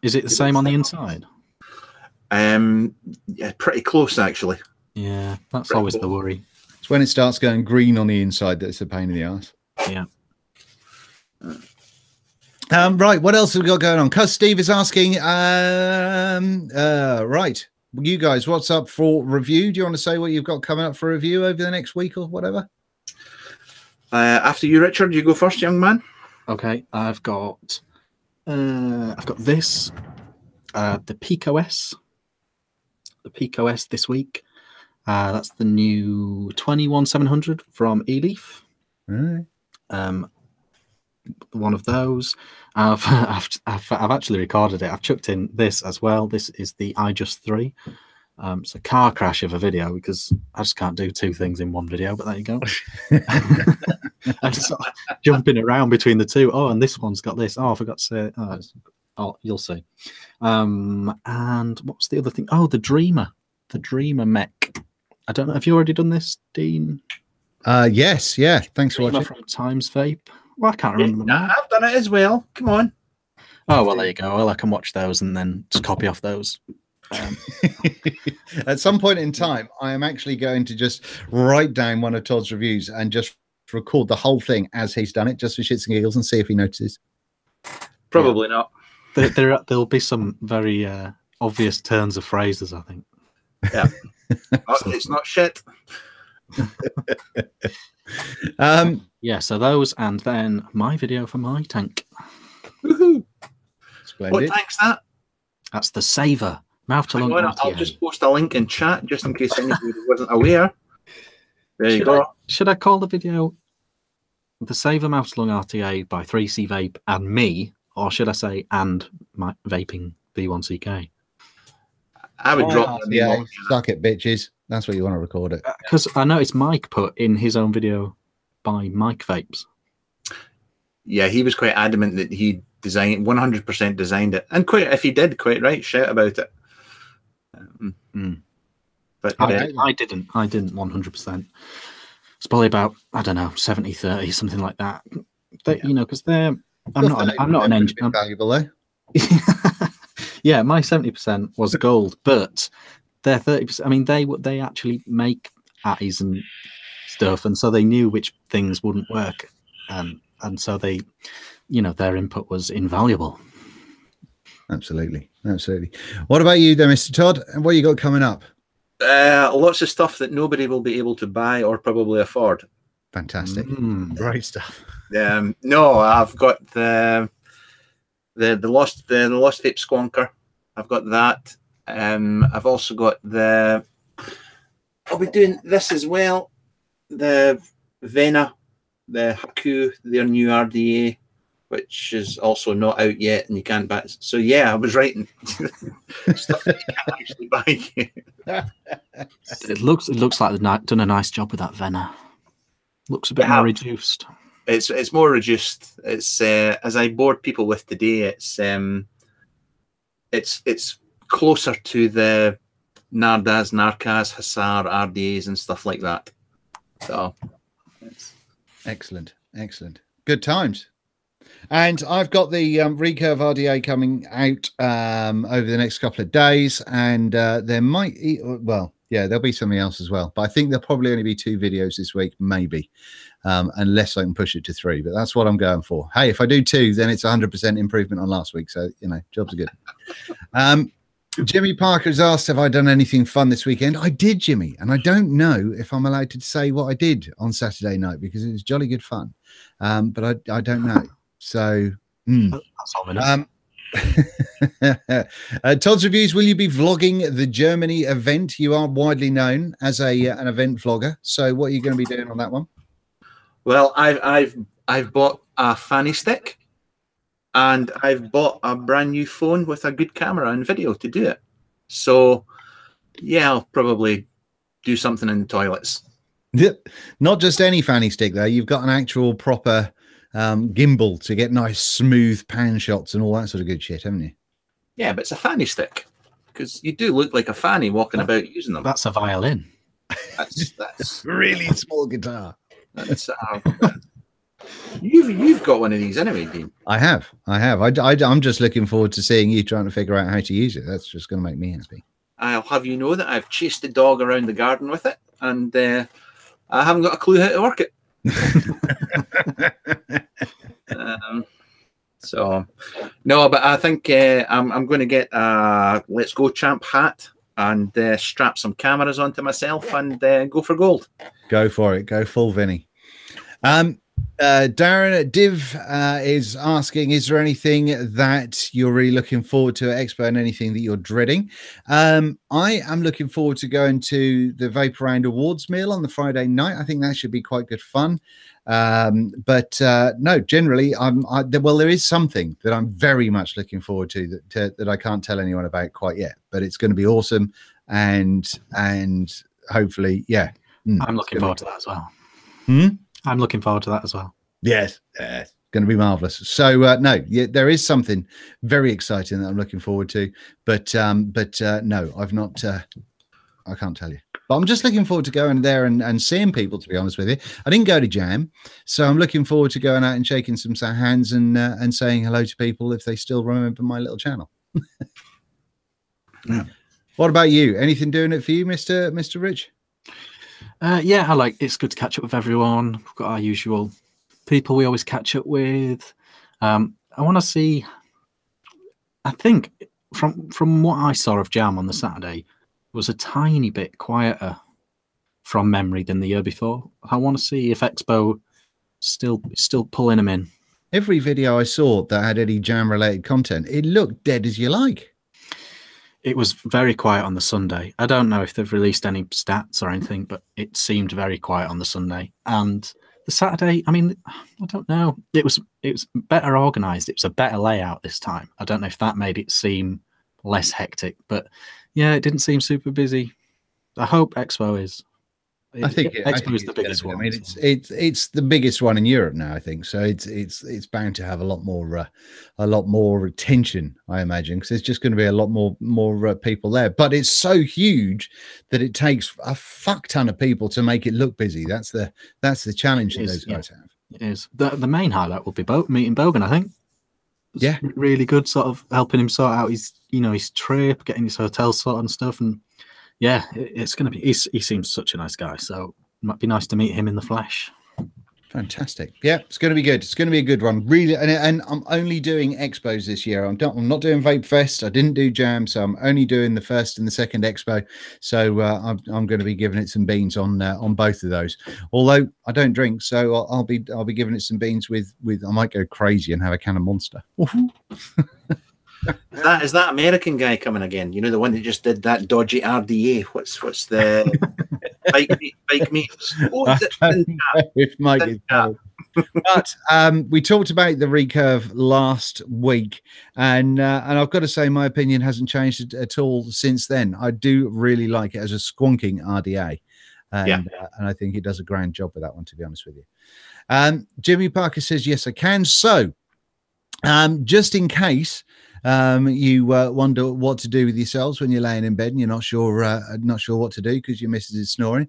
Is it the same on the inside? Yeah, pretty close actually. Yeah, that's pretty always close. The worry. It's when it starts going green on the inside that it's a pain in the ass. Yeah. Right, what else have we got going on? Cuz Steve is asking, right, you guys, what's up for review? Do you want to say what you've got coming up for review over the next week or whatever? After you, Richard, you go first, young man. Okay, I've got this, the Peak OS. The Peak OS this week. That's the new 21700 from eLeaf. Right. One of those. I've actually recorded it. I've chucked in this as well. This is the Aegis 3. It's a car crash of a video because I just can't do two things in one video, but there you go. I'm just sort of jumping around between the two. Oh, and this one's got this. Oh, I forgot to say. Oh, you'll see. And what's the other thing? Oh, the Dreamer mech. I don't know. Have you already done this, Dean? Yes. Yeah. Thanks for watching. From Times Vape. Well, I can't remember. I've done it as well. Come on. Oh, well, there you go. Well, I can watch those and then just copy off those. At some point in time, I am actually going to just write down one of Todd's reviews and just record the whole thing as he's done it, just for shits and giggles, and see if he notices. Probably not. There'll be some very obvious turns of phrases, I think. Yeah. It's not shit. Yeah, so those, and then my video for my tank. Woohoo! Splendid. What tank's that? That's the Savour mouth-to-lung RTA. I'll just post a link in chat just in case anybody wasn't aware. There you go. Should I call the video the Savour mouth-to-lung RTA by 3C Vape and me, or should I say and my Vaping V1ck? I would drop the yeah, suck it, bitches. That's what you want to record it. Because I noticed Mike put in his own video by Mike Vapes. Yeah, he was quite adamant that he designed 100% designed it, and quite if he did, quite right, shout about it. But I didn't 100%. It's probably about, I don't know, 70-30, something like that. You know, because they're I'm not an engineer. Valuable though. Yeah, my 70% was gold, but their 30%. I mean, they actually make ATIs and stuff, and so they knew which things wouldn't work, and so they, you know, their input was invaluable. Absolutely. What about you, then, Mr. Todd? And what you got coming up? Lots of stuff that nobody will be able to buy or probably afford. Fantastic. Great stuff. No, I've got the lost vape squonker. I've got that. I've also got I'll be doing this as well. the Vena, the Haku, their new RDA, which is also not out yet, and you can't buy it. So yeah, I was writing stuff that you can't actually buy. It looks like they've done a nice job with that Vena. Looks a bit more reduced. It's more reduced. It's as I bored people with today. It's closer to the Nardas, Narcas, Hussar, RDAs, and stuff like that. So, excellent, good times. And I've got the Recurve RDA coming out over the next couple of days, and there might, well, yeah, there'll be something else as well. But I think there'll probably only be 2 videos this week, maybe, unless I can push it to 3. But that's what I'm going for. Hey, if I do 2, then it's 100% improvement on last week. So, you know, jobs are good. Jimmy Parker's asked, have I done anything fun this weekend? I did, Jimmy. And I don't know if I'm allowed to say what I did on Saturday night because it was jolly good fun. But I don't know. So, that's ominous. Todd's Reviews, will you be vlogging the Germany event? You are widely known as an event vlogger. So what are you going to be doing on that one? Well, I've bought a fanny stick, and I've bought a brand new phone with a good camera and video to do it. So yeah, I'll probably do something in the toilets. Not just any fanny stick though. You've got an actual proper gimbal to get nice smooth pan shots and all that sort of good shit, haven't you? Yeah, but it's a fanny stick because you do look like a fanny walking about using them. That's a violin. That's really small guitar. That's you've got one of these anyway, Dean. I have. I'm just looking forward to seeing you trying to figure out how to use it. That's just going to make me happy. I'll have you know that I've chased the dog around the garden with it, and I haven't got a clue how to work it. So no, but I think I'm going to get a Let's Go Champ hat and strap some cameras onto myself and go for gold. Go for it. Go full Vinny. Darren Div is asking, is there anything that you're really looking forward to at Expo and anything that you're dreading? I am looking forward to going to the Vapor Round Awards meal on the Friday night. I think that should be quite good fun. But no, generally, well, there is something that I'm very much looking forward to that I can't tell anyone about quite yet, but it's going to be awesome. And hopefully, yeah. I'm looking forward to that as well. I'm looking forward to that as well. Yes, going to be marvelous. So no, yeah, there is something very exciting that I'm looking forward to, but no, I've not. I can't tell you. But I'm just looking forward to going there and seeing people. To be honest with you, I didn't go to Jam, so I'm looking forward to going out and shaking some hands and saying hello to people if they still remember my little channel. Yeah. What about you? Anything doing it for you, Mr. Rich? Yeah, it's good to catch up with everyone. We've got our usual people we always catch up with. I want to see, I think from what I saw of Jam on the Saturday, was a tiny bit quieter from memory than the year before. I want to see if Expo still pulling them in. Every video I saw that had any Jam related content, it looked dead as you like. It was very quiet on the Sunday. I don't know if they've released any stats or anything, but it seemed very quiet on the Sunday. And the Saturday, I mean, I don't know. It was better organised. It was a better layout this time. I don't know if that made it seem less hectic, but yeah, it didn't seem super busy. I hope Expo is. I think Expo is the biggest one. I mean, it's the biggest one in Europe now, I think. So it's bound to have a lot more attention, I imagine, because there's just going to be a lot more people there. But it's so huge that it takes a fuck ton of people to make it look busy. That's the challenge that those guys have. It is. The main highlight will be meeting Bogan, I think. Yeah, really good, sort of helping him sort out his trip, getting his hotel sorted and stuff, and. Yeah, it's going to be. He seems such a nice guy, so it might be nice to meet him in the flesh. Fantastic. Yeah, it's going to be good. It's going to be a good one, really. And I'm only doing expos this year. I'm not doing Vape Fest. I didn't do Jam, so I'm only doing the first and the second expo. So I'm going to be giving it some beans on both of those. Although I don't drink, so I'll be giving it some beans with. I might go crazy and have a can of Monster. Is that American guy coming again? You know, the one that just did that dodgy RDA. What's the bike meets. Oh, I is it don't in know if Mike is covered. But we talked about the recurve last week, and I've got to say my opinion hasn't changed at all since then. I do really like it as a squonking RDA, and I think it does a grand job with that one, to be honest with you. Jimmy Parker says yes, I can. So just in case you wonder what to do with yourselves when you're laying in bed and you're not sure what to do because your missus is snoring,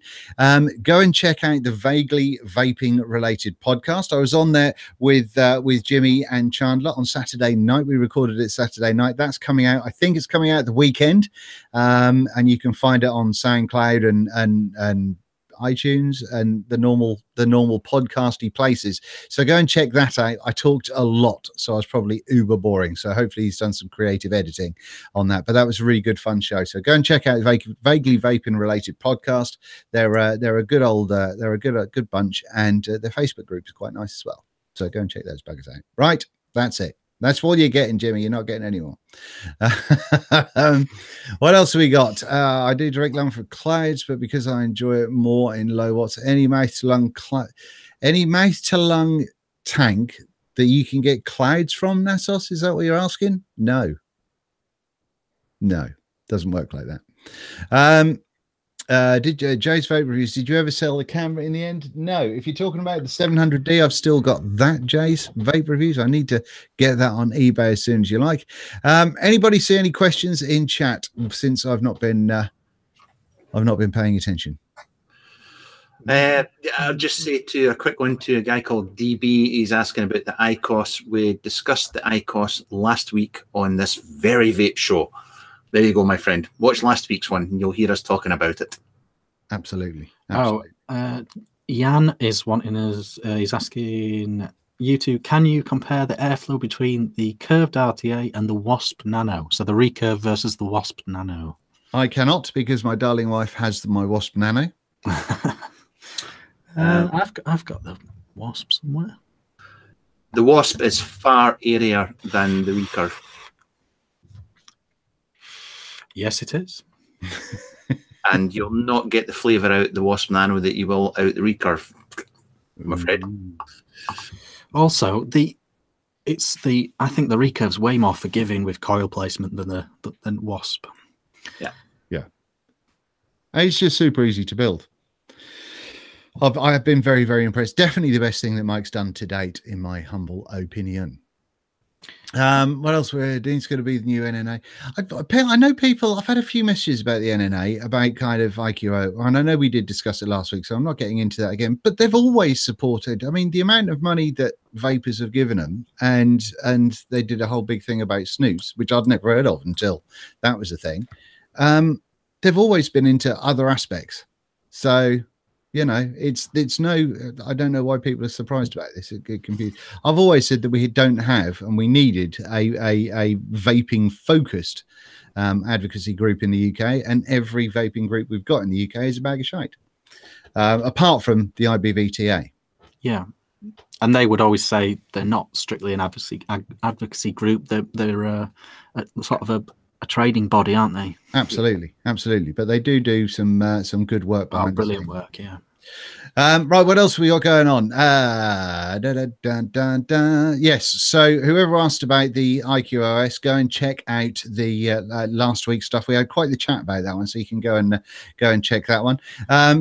go and check out the Vaguely Vaping Related podcast. I was on there with Jimmy and Chandler on Saturday night. We recorded it Saturday night. That's coming out. I think it's coming out the weekend, and you can find it on SoundCloud and iTunes and the normal podcasty places. So go and check that out. I talked a lot, so I was probably uber boring. So hopefully he's done some creative editing on that. But that was a really good fun show. So go and check out Vaguely Vaping Related podcast. They're a good old they're a good bunch, and their Facebook group is quite nice as well. So go and check those buggers out. Right, that's it. That's all you're getting, Jimmy. You're not getting any more. What else have we got? I do direct lung for clouds, but because I enjoy it more in low watts, any mouth to lung tank that you can get clouds from, Nasos? Is that what you're asking? No, doesn't work like that. Jay's vape reviews, did you ever sell the camera in the end? No. If you're talking about the 700D, I've still got that, Jay's vape reviews. I need to get that on eBay as soon as you like. Anybody see any questions in chat since I've not been paying attention? I'll just say a quick one to a guy called DB. He's asking about the IQOS. We discussed the IQOS last week on this very vape show. There you go, my friend. Watch last week's one and you'll hear us talking about it. Absolutely. Jan is wanting us, he's asking you two, can you compare the airflow between the curved RTA and the Wasp Nano? So the recurve versus the Wasp Nano. I cannot, because my darling wife has my Wasp Nano. I've got the Wasp somewhere. The Wasp is far airier than the recurve. Yes, it is. And you'll not get the flavour out the Wasp Nano that you will out the recurve, I'm afraid. Also, I think the recurve's way more forgiving with coil placement than Wasp. Yeah. It's just super easy to build. I have been very, very impressed. Definitely the best thing that Mike's done to date, in my humble opinion. What else? Dean's going to be the new NNA. I know people. I've had a few messages about the NNA, about kind of IQO, and I know we did discuss it last week, so I'm not getting into that again. But they've always supported. I mean, the amount of money that vapors have given them, and they did a whole big thing about snoops, which I'd never heard of until that was a thing. They've always been into other aspects, so. You know, it's no. I don't know why people are surprised about this. I've always said that we don't have, and we needed a vaping focused advocacy group in the UK, and every vaping group we've got in the UK is a bag of shite, apart from the IBVTA. Yeah, and they would always say they're not strictly an advocacy group. They're sort of a trading body, aren't they? Absolutely. But they do some good work behind. Brilliant work, yeah. Right, what else have we got going on? Yes, so whoever asked about the IQOS, go and check out the last week's stuff. We had quite the chat about that one, so you can go and check that one.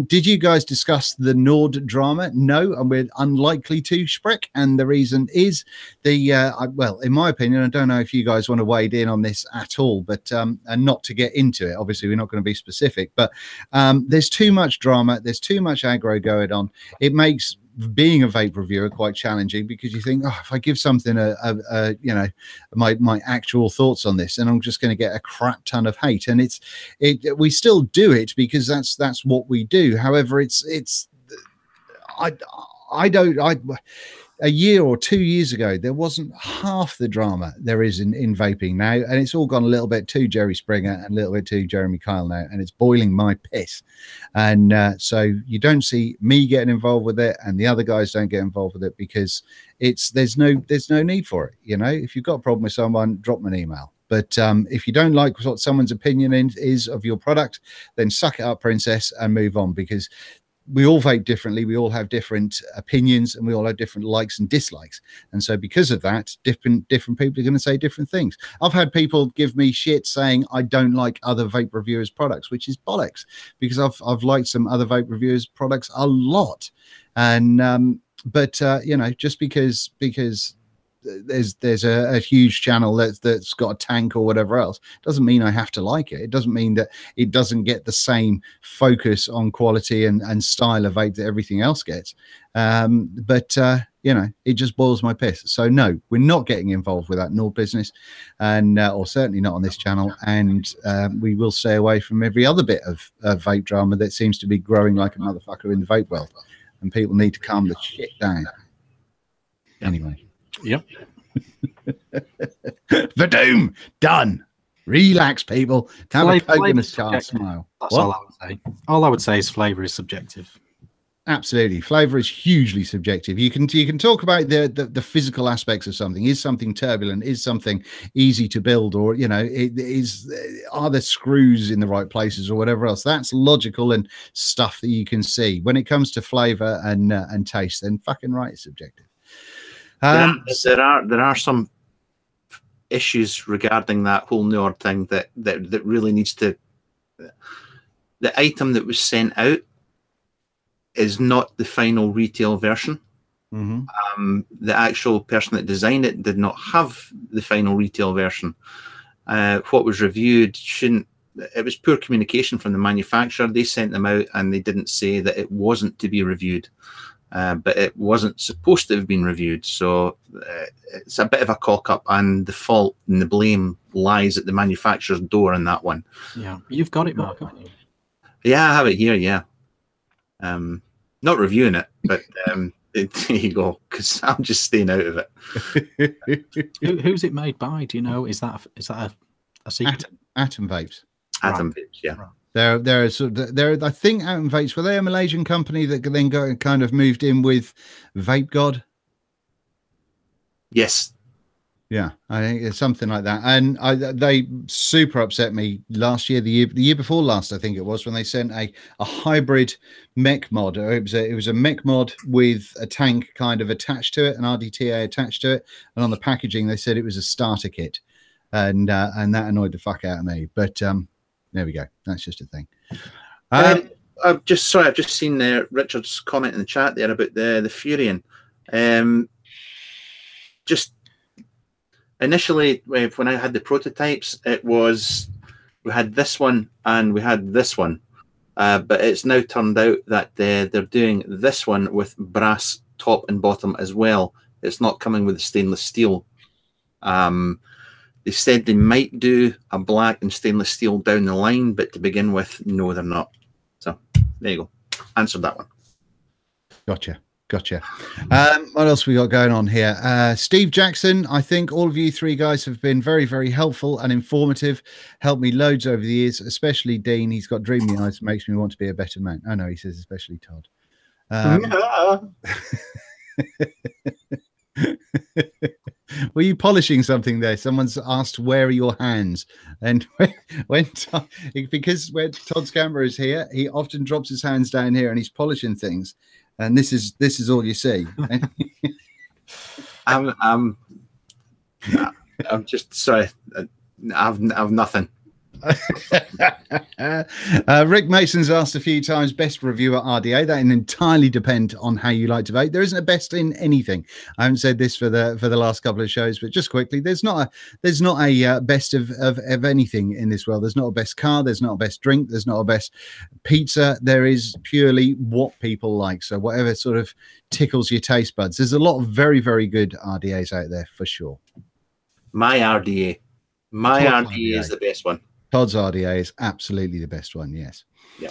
Did you guys discuss the Nord drama? No, and we're unlikely to, Spreck, and the reason is well, in my opinion, I don't know if you guys want to wade in on this at all, but and not to get into it, obviously we're not going to be specific, but there's too much drama, there's too much aggro going on. It makes being a vape reviewer quite challenging, because you think, oh, if I give something you know, my actual thoughts on this, and I'm just going to get a crap ton of hate. And we still do it because that's what we do. However, a year or 2 years ago, there wasn't half the drama there is in vaping now, and it's all gone a little bit too Jerry Springer and a little bit too Jeremy Kyle now, and it's boiling my piss. And so you don't see me getting involved with it, and the other guys don't get involved with it, because there's no need for it. You know, if you've got a problem with someone, drop them an email, But if you don't like what someone's opinion is of your product, then suck it up, princess, and move on, because we all vape differently. We all have different opinions, and we all have different likes and dislikes. And so because of that, different people are going to say different things. I've had people give me shit saying I don't like other vape reviewers' products, which is bollocks, because I've liked some other vape reviewers' products a lot. And but you know, just because there's a huge channel that's got a tank or whatever else doesn't mean I have to like it. It doesn't mean that it doesn't get the same focus on quality and style of vape that everything else gets. But you know, it just boils my piss. So no, we're not getting involved with that nor business, and or certainly not on this channel. And we will stay away from every other bit of vape drama that seems to be growing like a motherfucker in the vape world. And people need to calm the shit down. Anyway. Yep. The doom done. Relax, people. Have a Coke and a child smile. That's all I would say. All I would say is flavour is subjective. Absolutely, flavour is hugely subjective. You can talk about the physical aspects of something. Is something turbulent? Is something easy to build? Or you know, are there screws in the right places or whatever else? That's logical and stuff that you can see. When it comes to flavour and taste, then fucking right, it's subjective. There are some issues regarding that whole Nord thing that really needs to. The item that was sent out is not the final retail version. Mm-hmm. The actual person that designed it did not have the final retail version. What was reviewed shouldn't. It was poor communication from the manufacturer. They sent them out and they didn't say that it wasn't to be reviewed. But it wasn't supposed to have been reviewed, so it's a bit of a cock-up, and the fault and the blame lies at the manufacturer's door on that one. Yeah, you've got it, Mark, haven't you? Yeah, I have it here, yeah. Not reviewing it, but there you go, because I'm just staying out of it. Who's it made by? Do you know? Is that a secret? Atom Vapes. Atom Vapes, yeah. Right. They're sort of, I think Atom Vapes, were they a Malaysian company that then kind of moved in with Vape God? Yes. Yeah, I think it's something like that. And they super upset me last year, the year before last, I think it was, when they sent a hybrid mech mod. It was a mech mod with a tank kind of attached to it, an RDTA attached to it, and on the packaging they said it was a starter kit, and that annoyed the fuck out of me. But there we go. That's just a thing. I've just seen Richard's comment in the chat there about the Furion. Just initially, when I had the prototypes, we had this one and we had this one, but it's now turned out that they're doing this one with brass top and bottom as well. It's not coming with the stainless steel. They said they might do a black and stainless steel down the line, but to begin with, no, they're not. So there you go. Answered that one. Gotcha. What else we got going on here? Steve Jackson, I think all of you three guys have been very, very helpful and informative. Helped me loads over the years, especially Dean. He's got dreamy eyes, makes me want to be a better man. Oh no, he says especially Todd. Were you polishing something there? Someone's asked, where are your hands? And because when Todd's camera is here, he often drops his hands down here and he's polishing things. And this is all you see. I'm just sorry. I've nothing. Rick Mason's asked a few times, best review at RDA. That can entirely depend on how you like to vape. There isn't a best in anything. I haven't said this for the last couple of shows, but just quickly, there's not a best of anything in this world. There's not a best car, there's not a best drink, there's not a best pizza. There is purely what people like. So whatever sort of tickles your taste buds. There's a lot of very, very good RDAs out there for sure. My RDA is the best one. Todd's RDA is absolutely the best one, yes. Yeah.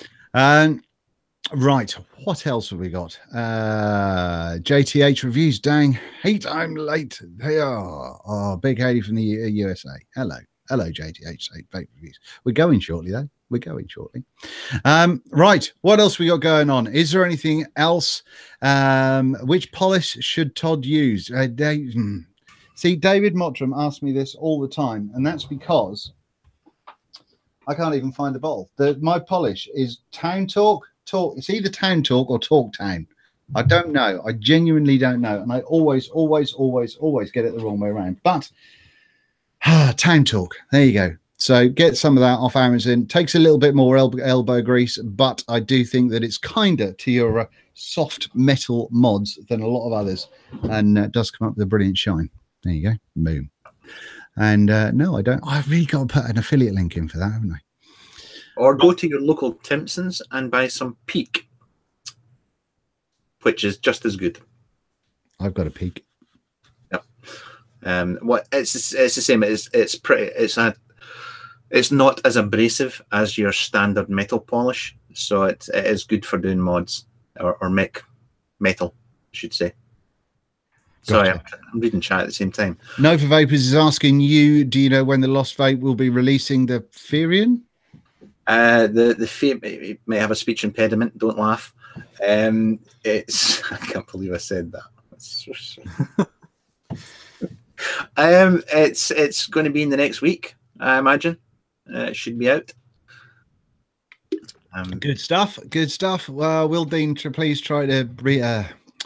Right, what else have we got? JTH reviews, dang, hate I'm late. They are. Oh, big Haley from the USA. Hello, JTH vape reviews. We're going shortly, though. Right, what else we got going on? Is there anything else? Which polish should Todd use? See, David Mottram asked me this all the time, and that's because I can't even find the bottle. My polish is Town Talk. It's either Town Talk or Talk Town. I don't know. I genuinely don't know, and I always get it the wrong way around. But Town Talk. There you go. So get some of that off Amazon. Takes a little bit more elbow grease, but I do think that it's kinder to your soft metal mods than a lot of others, and does come up with a brilliant shine. There you go. Boom. And no, I don't. I've really got to put an affiliate link in for that, haven't I? Or go to your local Timpsons and buy some Peak, which is just as good. I've got a Peak. Yep. What it's the same. It's pretty. It's not as abrasive as your standard metal polish, so it is good for doing mods or make metal, I should say. Sorry, Gotcha. I'm reading chat at the same time. No for Vapors is asking you, do you know when the Lost Vape will be releasing the Furion? The may have a speech impediment. Don't laugh. It's I can't believe I said that. It's going to be in the next week, I imagine. It should be out. Good stuff. Good stuff. Will Dean please try to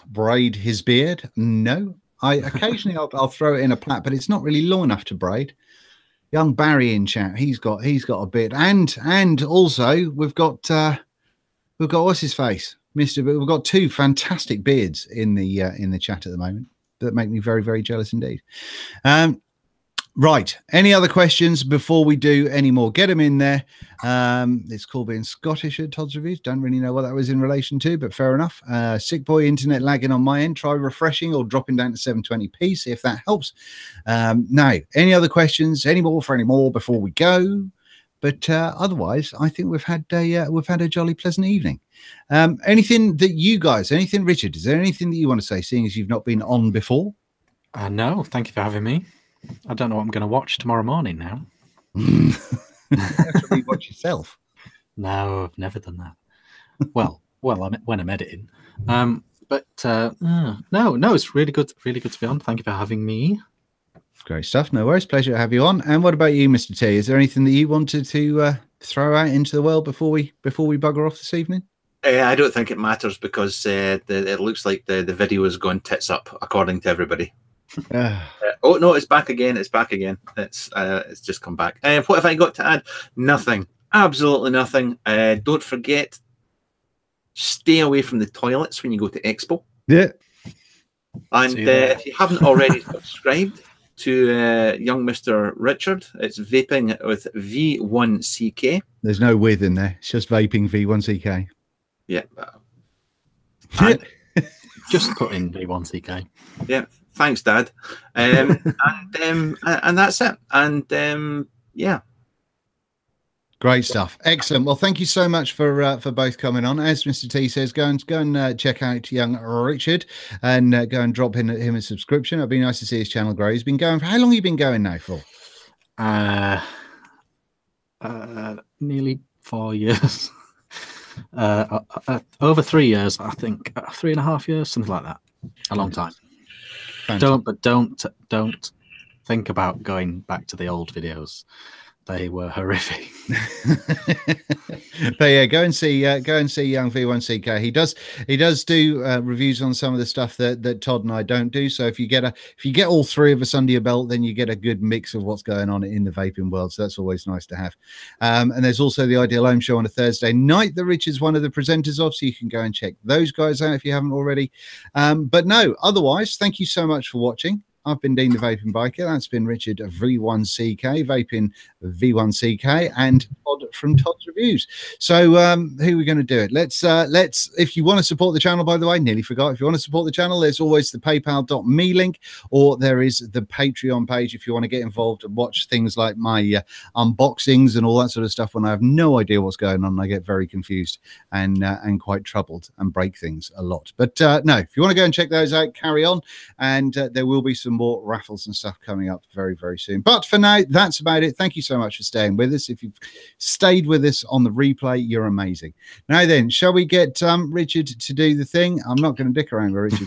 braid his beard? No. I occasionally I'll throw it in a plait, but it's not really long enough to braid. Young Barry in chat, he's got a bit, and also we've got what's his face, Mr. But we've got two fantastic beards in the chat at the moment that make me very, very jealous indeed. Right. Any other questions before we do any more? Get them in there. It's called being Scottish at Todd's Reviews. Don't really know what that was in relation to, but fair enough. Sick boy internet lagging on my end. Try refreshing or dropping down to 720p, see if that helps. Now, any other questions? Any more before we go? But otherwise, I think we've had a jolly pleasant evening. Anything, Richard? Is there anything that you want to say, seeing as you've not been on before? No, thank you for having me. I don't know what I'm going to watch tomorrow morning now. You have to watch yourself. No, I've never done that. Well, when I'm editing. No, it's really good to be on. Thank you for having me. Great stuff. No worries. Pleasure to have you on. And what about you, Mr. T? Is there anything that you wanted to throw out into the world before we bugger off this evening? I don't think it matters because it looks like the video has gone tits up according to everybody. Oh no, it's back again. It's just come back. What have I got to add? Nothing. Absolutely nothing. Don't forget, stay away from the toilets when you go to Expo. Yeah. And if you haven't already subscribed to young Mr. Richard, it's Vaping with V1ck. There's no with in there. It's just Vaping V1ck. Yeah. Just put in V1ck. Yeah. Thanks, Dad. And that's it. And yeah. Great stuff. Excellent. Well, thank you so much for both coming on. As Mr. T says, go and check out young Richard and go and drop him a subscription. It'd be nice to see his channel grow. He's been going for how long? Have you been going now for? Nearly 4 years. Over 3 years, I think. 3.5 years, something like that. A long time. Don't think about going back to the old videos. They were horrific. But yeah, go and see young V1ck. He does do reviews on some of the stuff that Todd and I don't do. So if you get all three of us under your belt, then you get a good mix of what's going on in the vaping world. So that's always nice to have. And there's also the Ideal Home Show on a Thursday night that Richard's one of the presenters of, so you can go and check those guys out if you haven't already. But no, otherwise, thank you so much for watching. I've been Dean the Vaping Biker. That's been Richard V1ck, Vaping V1ck, and Todd from Todd's Reviews. So who are we going to do it? Let's if you want to support the channel, by the way, nearly forgot, if you want to support the channel, there's always the paypal.me link, or there is the Patreon page if you want to get involved and watch things like my unboxings and all that sort of stuff when I have no idea what's going on. I get very confused and quite troubled and break things a lot. But no, if you want to go and check those out, carry on, and there will be some more raffles and stuff coming up very, very soon. But for now, that's about it. Thank you so much for staying with us. If you've stayed with us on the replay, you're amazing. Now then, shall we get Richard to do the thing? I'm not going to dick around with Richard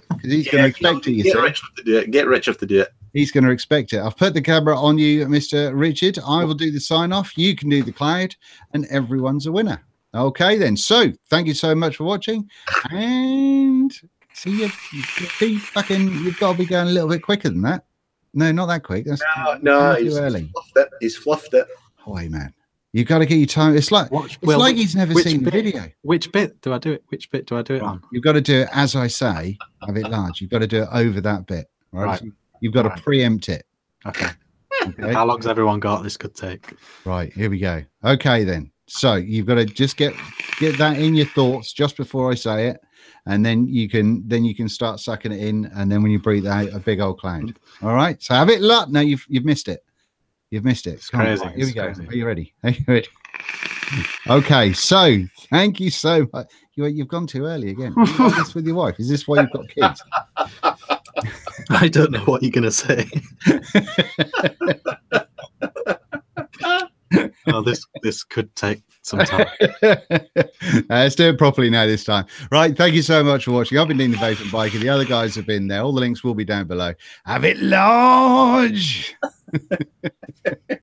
because he's going to expect it. Get Richard to do it. He's going to expect it. I've put the camera on you, Mr. Richard. I will do the sign off. You can do the cloud, and everyone's a winner. Okay, then. So thank you so much for watching. And see, you've got to be going a little bit quicker than that. No, not that quick. That's no, too early. He's fluffed it. Oh, hey, man. You've got to get your time. It's like he's never seen the video. Which bit do I do it? Which bit do I do it on? You've got to do it, as I say, have it large. You've got to do it over that bit. Right. So you've got to preempt it. Okay. How long's everyone got? This could take. Right. Here we go. Okay, then. So you've got to just get that in your thoughts just before I say it, and then you can start sucking it in, and then when you breathe out, a big old cloud. All right. So have it lot. No, you've missed it. You've missed it. It's crazy. Here we go. Are you ready? Are you ready? Okay. So thank you so much. You've gone too early again. You got this with your wife. Is this why you've got kids? I don't know what you're going to say. Oh, this could take some time. Let's do it properly now this time. Right. Thank you so much for watching. I've been Dean the Vaping Biker. The other guys have been there. All the links will be down below. Have it large.